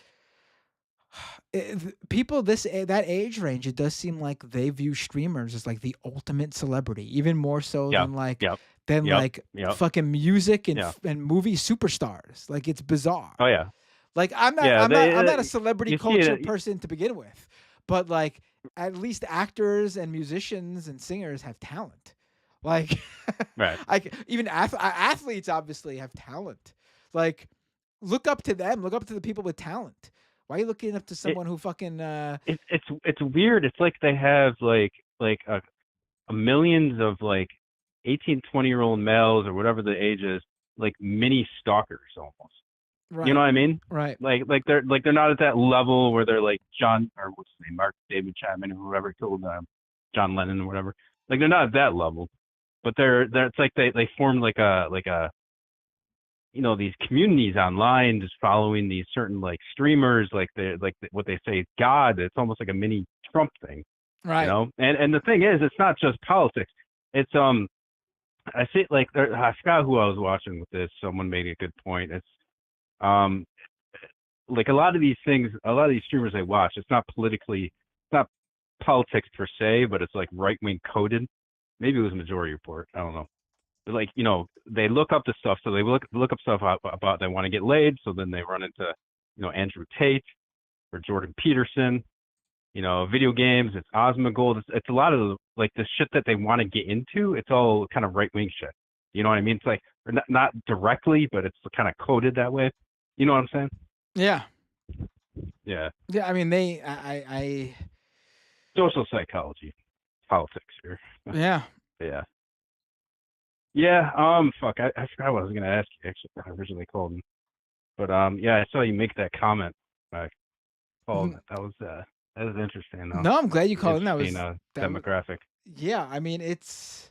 people that age range, it does seem like they view streamers as like the ultimate celebrity, even more so than like fucking music and movie superstars. Like, it's bizarre. Oh yeah. Like, I'm not a celebrity culture person to begin with, but like, at least actors and musicians and singers have talent. Like, like even athletes obviously have talent. Like, look up to them. Look up to the people with talent. Why are you looking up to someone who fucking? It's weird. It's like they have like a millions of like 18, 20-year-old males or whatever the age is, like mini stalkers almost. Right. You know what I mean? Right. Like they're not at that level where they're like John, or what's his name, Mark David Chapman, or whoever killed John Lennon or whatever. Like, they're not at that level, but they're it's like they form like a these communities online, just following these certain like streamers, like what they say is God. It's almost like a mini Trump thing. Right. And the thing is, it's not just politics. It's I see, like, I forgot who I was watching with this. Someone made a good point. It's like a lot of these things, a lot of these streamers I watch, it's not politics per se, but it's like right-wing coded. Maybe it was Majority Report. I don't know. But like, they look up the stuff. So they look up stuff about they want to get laid. So then they run into, Andrew Tate or Jordan Peterson. Video games. It's Osmongold. It's a lot of like the shit that they want to get into. It's all kind of right-wing shit. You know what I mean? It's like, or not directly, but it's kind of coded that way. You know what I'm saying? Yeah. Yeah. Yeah. I mean, I social psychology, politics here. Yeah. Yeah. Yeah. Fuck. I forgot what I was gonna ask you. Actually, I originally called him, but yeah, I saw you make that comment. Paul, that was interesting. Though. No, I'm glad you called in. That was demographic. Yeah, I mean, it's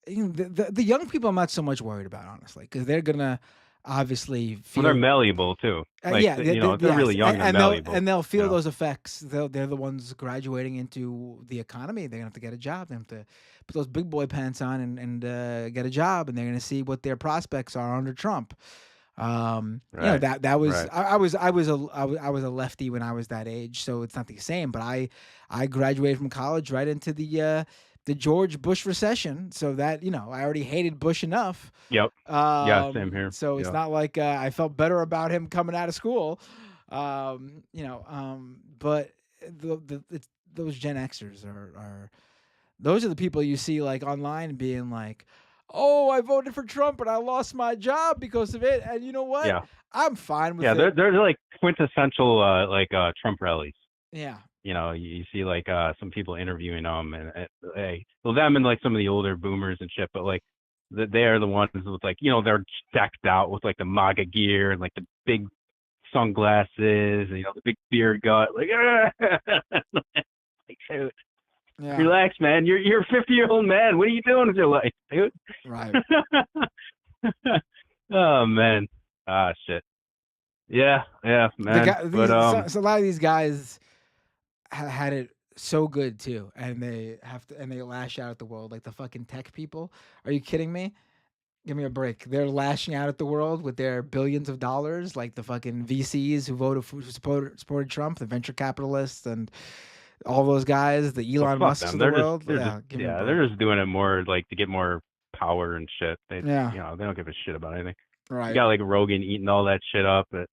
the young people I'm not so much worried about, honestly, because they're gonna obviously Well, feel they're malleable too. Like yeah, you know, they're really young and malleable. they'll feel you know? those effects. They're the ones graduating into the economy. They're gonna have to get a job. They have to put those big boy pants on and get a job, and they're gonna see what their prospects are under Trump. You know, Right. that was Right. I was a lefty when I was that age, so it's not the same. But I graduated from college right into the George Bush recession, so that I already hated Bush enough. Yep. Yeah, same here. So it's Yeah. not like I felt better about him coming out of school. But those Gen Xers are those are the people you see like online being like, "Oh, I voted for Trump and I lost my job because of it." And you know what? Yeah. I'm fine with Yeah, it. they're like quintessential Trump rallies. Yeah. You know, you see like some people interviewing them, and well, them and like some of the older boomers and shit. But like, they are the ones with like, they're decked out with like the MAGA gear and like the big sunglasses, and the big beard gut. Like, like, dude, Yeah. relax, man. You're a 50-year-old man. What are you doing with your life, dude? Right. Oh man. Ah, shit. Yeah, man. So a lot of these guys had it so good too, and they lash out at the world like the fucking tech people. Are you kidding me? Give me a break. They're lashing out at the world with their billions of dollars, like the fucking VCs who supported Trump, the venture capitalists, and all those guys, the Elon fuck Musks them. of the They're world. just, they're Yeah, just, give me a break. they're just doing it more like to get more power and shit. They don't give a shit about anything. Right. You got like Rogan eating all that shit up. But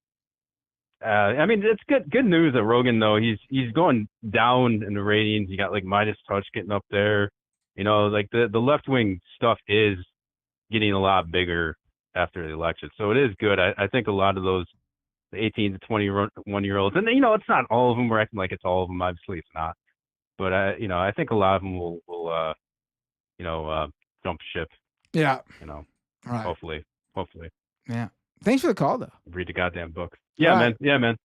I mean, it's good news that Rogan though he's going down in the ratings. You got like Midas Touch getting up there. Like the left wing stuff is getting a lot bigger after the election, so it is good. I think a lot of those 18 to 21-year-olds, and it's not all of them. We're acting like it's all of them. Obviously, it's not. But I think a lot of them will jump ship. Yeah. Right. Hopefully. Yeah. Thanks for the call, though. Read the goddamn book. Yeah, man. Yeah, man.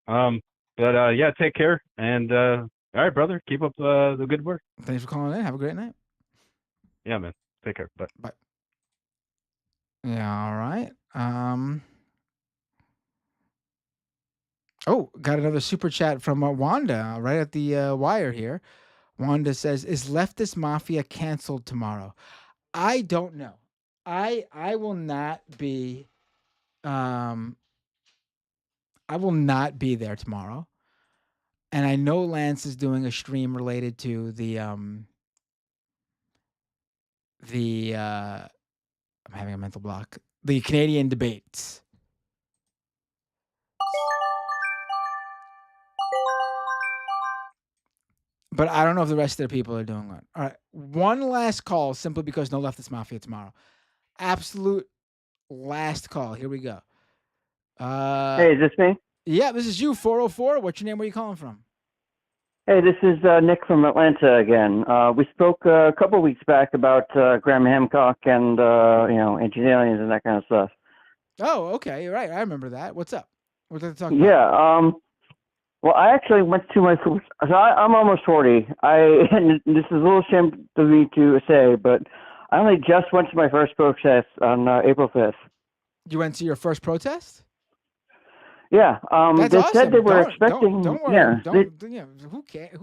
But yeah, take care. And all right, brother, keep up the good work. Thanks for calling in. Have a great night. Yeah, man. Take care. Bye. Bye. Yeah. All right. Oh, got another super chat from Wanda right at the wire here. Wanda says, "Is leftist mafia canceled tomorrow?" I don't know. I will not be. I will not be there tomorrow. And I know Lance is doing a stream related to I'm having a mental block. The Canadian debates. But I don't know if the rest of the people are doing one. All right. One last call, simply because no leftist mafia tomorrow. Absolute last call. Here we go. Hey, is this me? Yeah, this is you, 404. What's your name? Where are you calling from? Hey, this is Nick from Atlanta again. We spoke a couple weeks back about Graham Hancock and, ancient aliens and that kind of stuff. Oh, okay. You're right. I remember that. What's up? What did I talk about? Yeah. Well, I actually went to my first. So I'm almost 40. And this is a little shame to me to say, but I only just went to my first protest on April 5th. You went to your first protest? Yeah. That's they awesome. said they were expecting. Don't worry. Yeah. Who cares?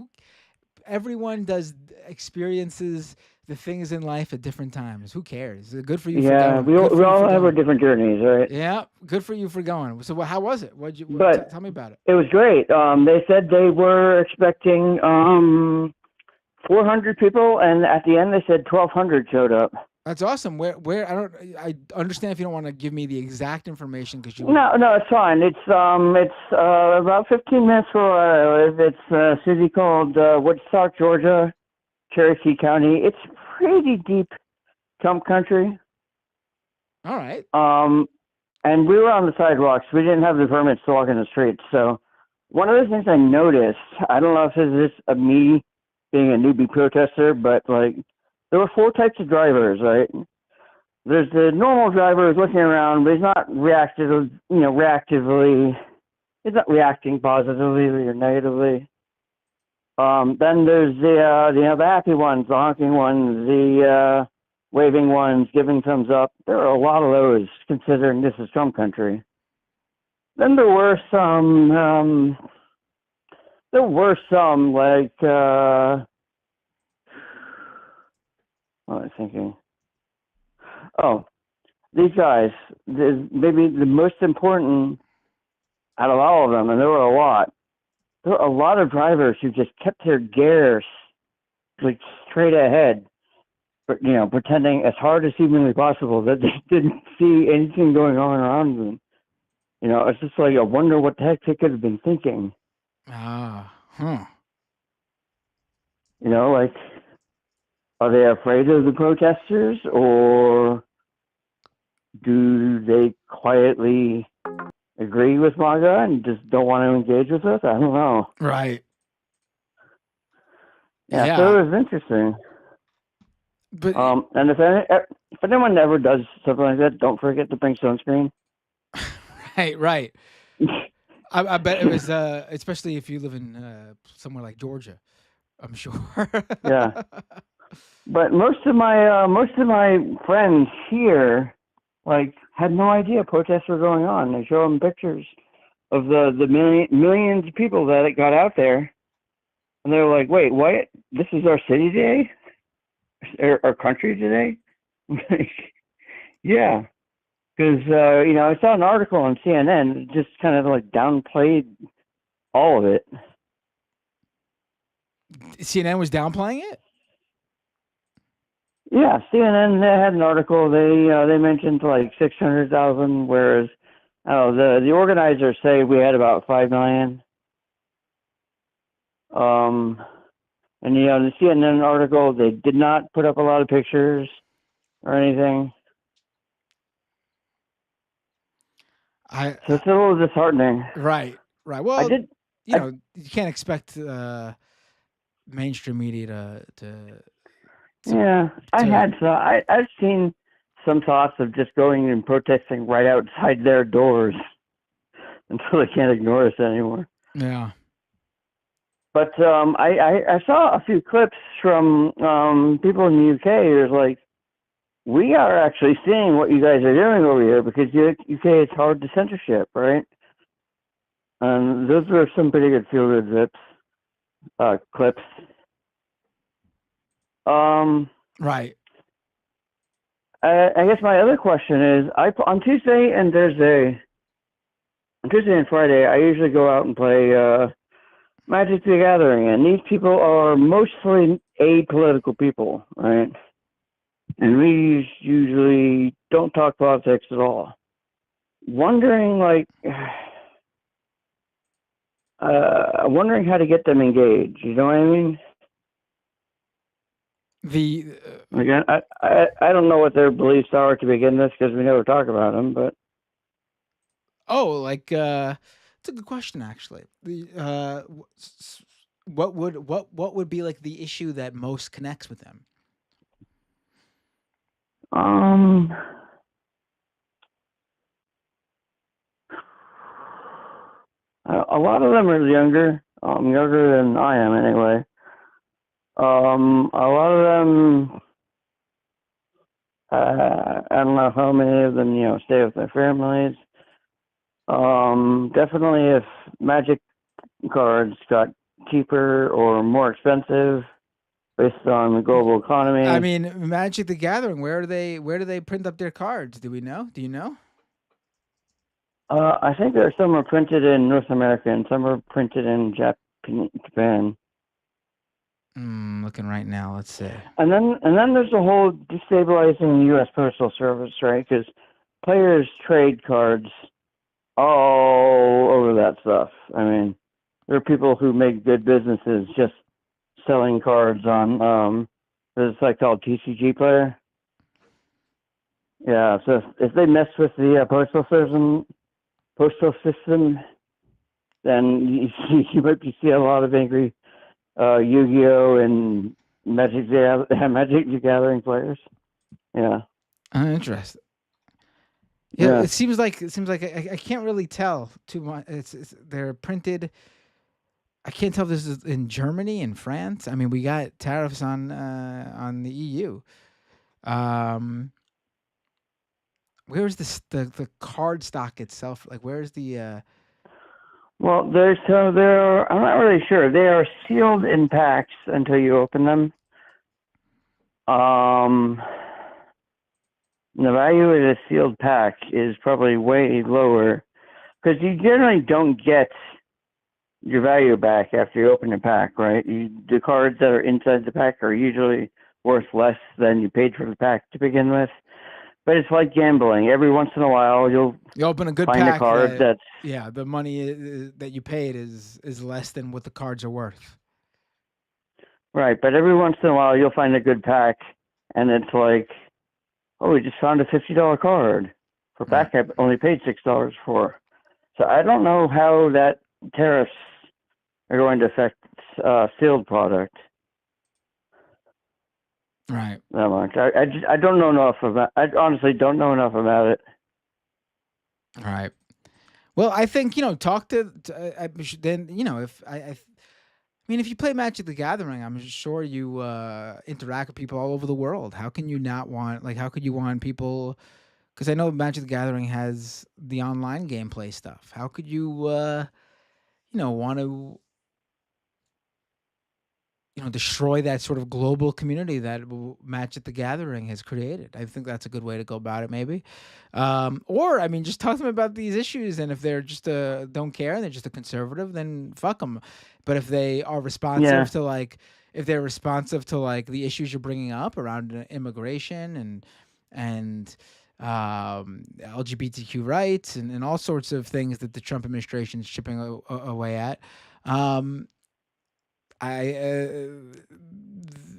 Everyone does experiences the things in life at different times. Who cares? Good for you. Yeah, for going. we all have our different journeys, right? Yeah, good for you for going. So, how was it? Tell me about it. It was great. They said they were expecting 400 people, and at the end they said 1,200 showed up. That's awesome. Where I understand if you don't want to give me the exact information because you. No, it's fine. It's about 15 minutes from where I live. It's a city called Woodstock, Georgia, Cherokee County. It's pretty deep Trump country. All right. And we were on the sidewalks. We didn't have the permits to walk in the streets. So one of the things I noticed, I don't know if it's just me being a newbie protester, but like there were 4 types of drivers, right? There's the normal driver who's looking around, but he's not reactively, he's not reacting positively or negatively. Then there's the happy ones, the honking ones, the waving ones, giving thumbs up. There are a lot of those, considering this is Trump country. Then there were some like, what was I thinking? Oh, these guys, maybe the most important out of all of them, and there were a lot. There were a lot of drivers who just kept their gears like straight ahead, but pretending as hard as humanly possible that they didn't see anything going on around them. It's just like, I wonder what the heck they could have been thinking. Like, are they afraid of the protesters, or do they quietly agree with MAGA and just don't want to engage with us? I don't know. Right. Yeah. So it was interesting. But and if anyone ever does something like that, don't forget to bring sunscreen. Right. I bet it was, especially if you live in somewhere like Georgia, I'm sure. Yeah. But most of my friends here, like, had no idea protests were going on. They show them pictures of the millions of people that got out there, and they're like, "Wait, what? This is our city today? Our country today?" Yeah, because I saw an article on CNN that just kind of like downplayed all of it. CNN was downplaying it? Yeah, CNN, they had an article. They mentioned like 600,000, whereas the organizers say we had about 5 million. And the CNN article, they did not put up a lot of pictures or anything. So it's a little disheartening. Right. Well, you can't expect mainstream media to yeah, I've seen some thoughts of just going and protesting right outside their doors until they can't ignore us anymore. Yeah. But I saw a few clips from people in the UK who's like, we are actually seeing what you guys are doing over here, because UK is hard to censorship, right? And those were some pretty good feel-good clips. Right. I guess my other question is, on Tuesday and Friday, I usually go out and play Magic the Gathering, and these people are mostly apolitical people, right? And we usually don't talk politics at all. Wondering, wondering how to get them engaged. You know what I mean? Again, I don't know what their beliefs are to begin with, because we never talk about them. But it's a good question, actually. What would be like the issue that most connects with them? A lot of them are younger than I am anyway. A lot of them, I don't know how many of them, stay with their families. Definitely if Magic cards got cheaper or more expensive based on the global economy. I mean, Magic the Gathering, where do they print up their cards? Do we know? Do you know? I think there are some are printed in North America and some are printed in Japan. Looking right now, let's see. And then there's the whole destabilizing the U.S. Postal Service, right? Because players trade cards all over that stuff. I mean, there are people who make good businesses just selling cards on there's a site called TCG Player. Yeah, so if they mess with the postal system, then you might be seeing a lot of angry Yu-Gi-Oh and Magic the Gathering players. Yeah. Interesting. Yeah, it seems like I can't really tell too much. They're printed. I can't tell if this is in Germany and France. I mean, we got tariffs on the EU, Um, where's the card stock itself? Like, where's the? Well, they're I'm not really sure. They are sealed in packs until you open them. The value of a sealed pack is probably way lower because you generally don't get your value back after you open the pack, right? The cards that are inside the pack are usually worth less than you paid for the pack to begin with. But it's like gambling. Every once in a while, you open a good find pack a card that's the money that you paid is less than what the cards are worth. right. But every once in a while, you'll find a good pack, and it's like, oh, we just found a $50 card for a pack I only paid $6 for. So I don't know how that tariffs are going to affect sealed product. Right. That much. I don't know enough about. I honestly don't know enough about it. All right. Well, I think talk to then if I mean if you play Magic the Gathering, I'm sure you interact with people all over the world. How can you not want how could you want people? Because I know Magic the Gathering has the online gameplay stuff. How could you want to destroy that sort of global community that Magic the Gathering has created? I think that's a good way to go about it, maybe. Or, I mean, just talk to them about these issues, and if they're just don't care and they're just a conservative, then fuck them. But if they are responsive to if they're responsive to the issues you're bringing up around immigration and LGBTQ rights and all sorts of things that the Trump administration is chipping away at.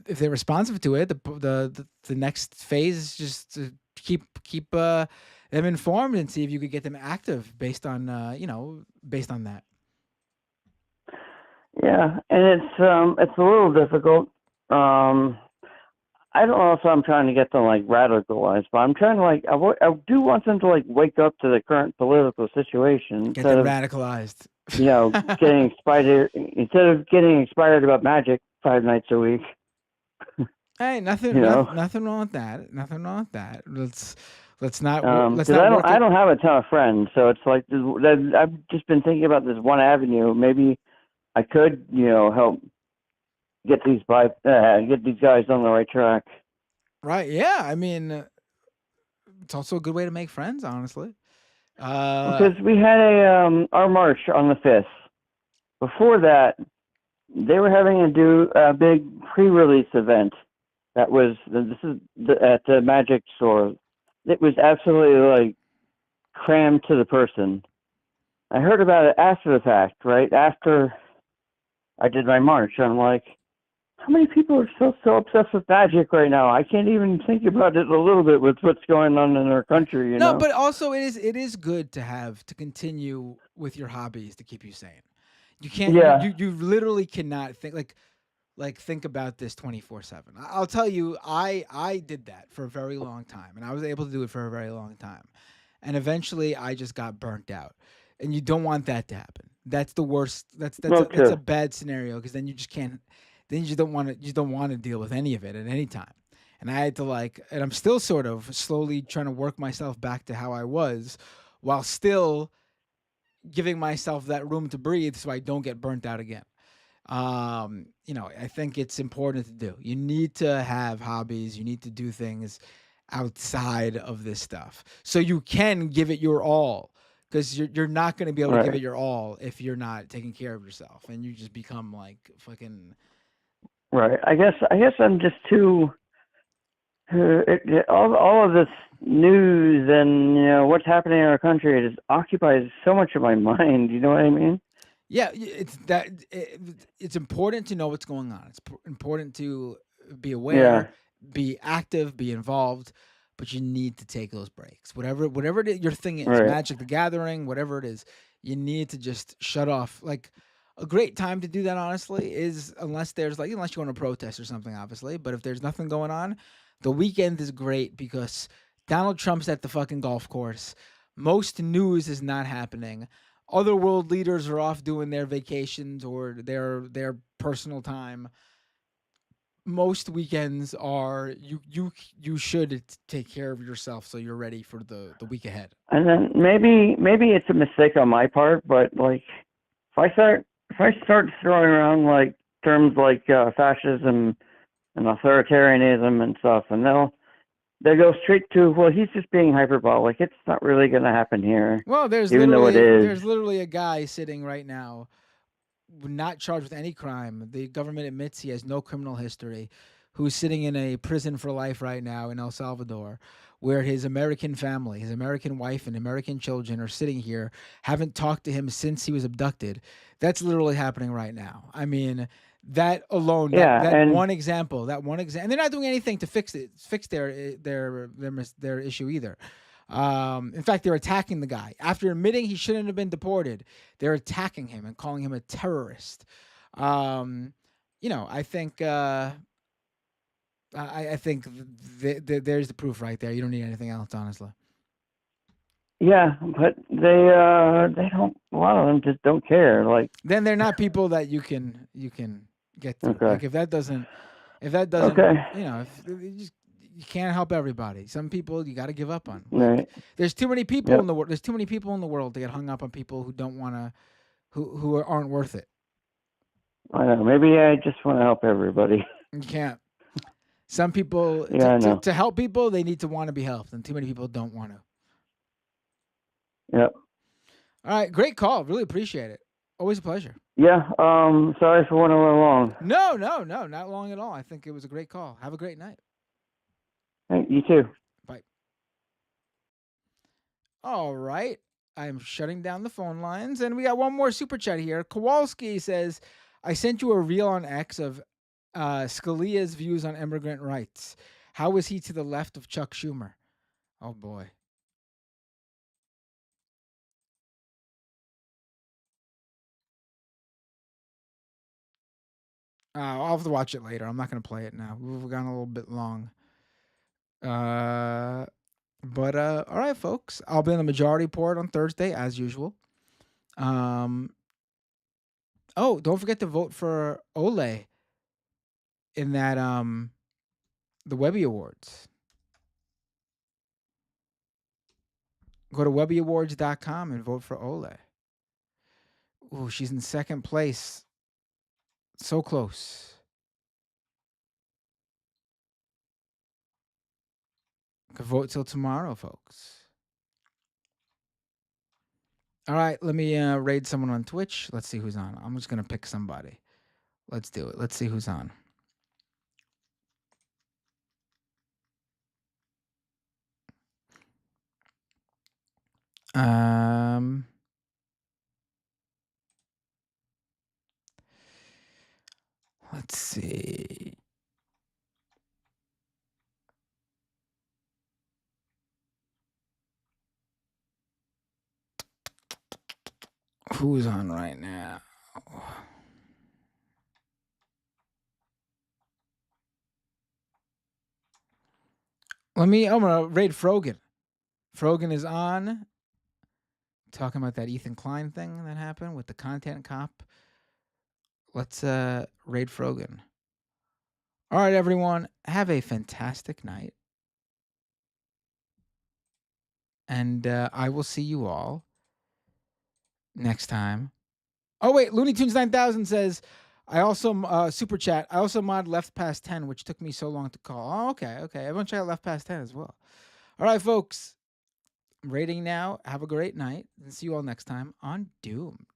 If they're responsive to it, the next phase is just to keep them informed and see if you could get them active based on that. Yeah, and it's a little difficult. I don't know if I'm trying to get them radicalized, but I'm trying to I do want them to wake up to the current political situation. Get them radicalized. Getting inspired instead of getting inspired about magic 5 nights a week. Hey, nothing wrong with that. Nothing wrong with that. Let's not. I don't have a ton of friends, so it's I've just been thinking about this one avenue. Maybe I could, help get these guys on the right track. Right. Yeah. I mean, it's also a good way to make friends, honestly. Because we had our march on the 5th. Before that, they were having a big pre-release event. That was at the Magic store. It was absolutely crammed to the person. I heard about it after the fact, right after I did my march. I'm like, how many people are so obsessed with magic right now? I can't even think about it a little bit with what's going on in our country. You know? But also it is good to continue with your hobbies to keep you sane. You can't. Yeah. You literally cannot think think about this 24/7. I'll tell you, I did that for a very long time, and I was able to do it for a very long time, and eventually I just got burnt out, and you don't want that to happen. That's the worst. That's a bad scenario because then you just can't. Then you don't want to deal with any of it at any time. And I had to and I'm still sort of slowly trying to work myself back to how I was, while still giving myself that room to breathe so I don't get burnt out again. I think it's important to do. You need to have hobbies. You need to do things outside of this stuff so you can give it your all. Because you're not going to be able to give it your all if you're not taking care of yourself, and you just become fucking. Right. I guess I'm just too. All of this news and what's happening in our country, it just occupies so much of my mind. You know what I mean? Yeah, it's important to know what's going on. It's important to be aware, be active, be involved, but you need to take those breaks. Whatever your thing is, Magic the Gathering, whatever it is, you need to just shut off. A great time to do that, honestly, is unless you're going to protest or something, obviously. But if there's nothing going on, the weekend is great because Donald Trump's at the fucking golf course. Most news is not happening. Other world leaders are off doing their vacations or their personal time. most weekends are you should take care of yourself so you're ready for the week ahead. And then maybe it's a mistake on my part, but like if I start throwing around like terms like fascism and authoritarianism and stuff, and they'll go straight to, well, he's just being hyperbolic. It's not really going to happen here. Well, even though it is. there's literally a guy sitting right now, not charged with any crime. The government admits he has no criminal history, who's sitting in a prison for life right now in El Salvador, where his American family, his American wife and American children are sitting here, haven't talked to him since he was abducted. That's literally happening right now. I mean, that alone, that one example, and they're not doing anything to fix their issue either. In fact, they're attacking the guy after admitting he shouldn't have been deported. They're attacking him and calling him a terrorist. I think I think there's the proof right there. You don't need anything else, honestly. Yeah, but they don't. A lot of them just don't care. Like, then they're not people that you can get through. Okay. Like if that doesn't, Okay. You can't help everybody. Some people you got to give up on. Right. There's too many people Yep. in the world. There's too many people in the world to get hung up on people who don't want to, who aren't worth it. I know. Maybe I just want to help everybody. You can't. Some people, Yeah, I know. to help people, they need to want to be helped, and too many people don't want to. Yep. All right, great call. Really appreciate it. Always a pleasure. Yeah. Sorry for running a little long. No, not long at all. I think it was a great call. Have a great night. Hey, you too. Bye. All right. I'm shutting down the phone lines, and we got one more super chat here. Kowalski says, I sent you a reel on X of Scalia's views on immigrant rights. How is he to the left of Chuck Schumer? Oh, boy. I'll have to watch it later. I'm not going to play it now. We've gone a little bit long. But all right, folks. I'll be in the majority report on Thursday, as usual. Oh, don't forget to vote for Ole in that the Webby Awards. Go to webbyawards.com and vote for Ole. Ooh, she's in second place. So close. Could vote till tomorrow, folks. All right, let me raid someone on Twitch. Let's see who's on. I'm just going to pick somebody. Let's do it. Let's see who's on. Let's see. Who's on right now? I'm gonna raid Frogan. Frogan is on. Talking about that Ethan Klein thing that happened with the content cop. Let's raid Frogan. All right, everyone. Have a fantastic night. And I will see you all next time. Oh, wait. Looney Tunes 9000 says, I also, super chat, I also mod Left Past 10, which took me so long to call. Oh, okay. Everyone check out Left Past 10 as well. All right, folks. I'm rating now. Have a great night. And see you all next time on Doomed.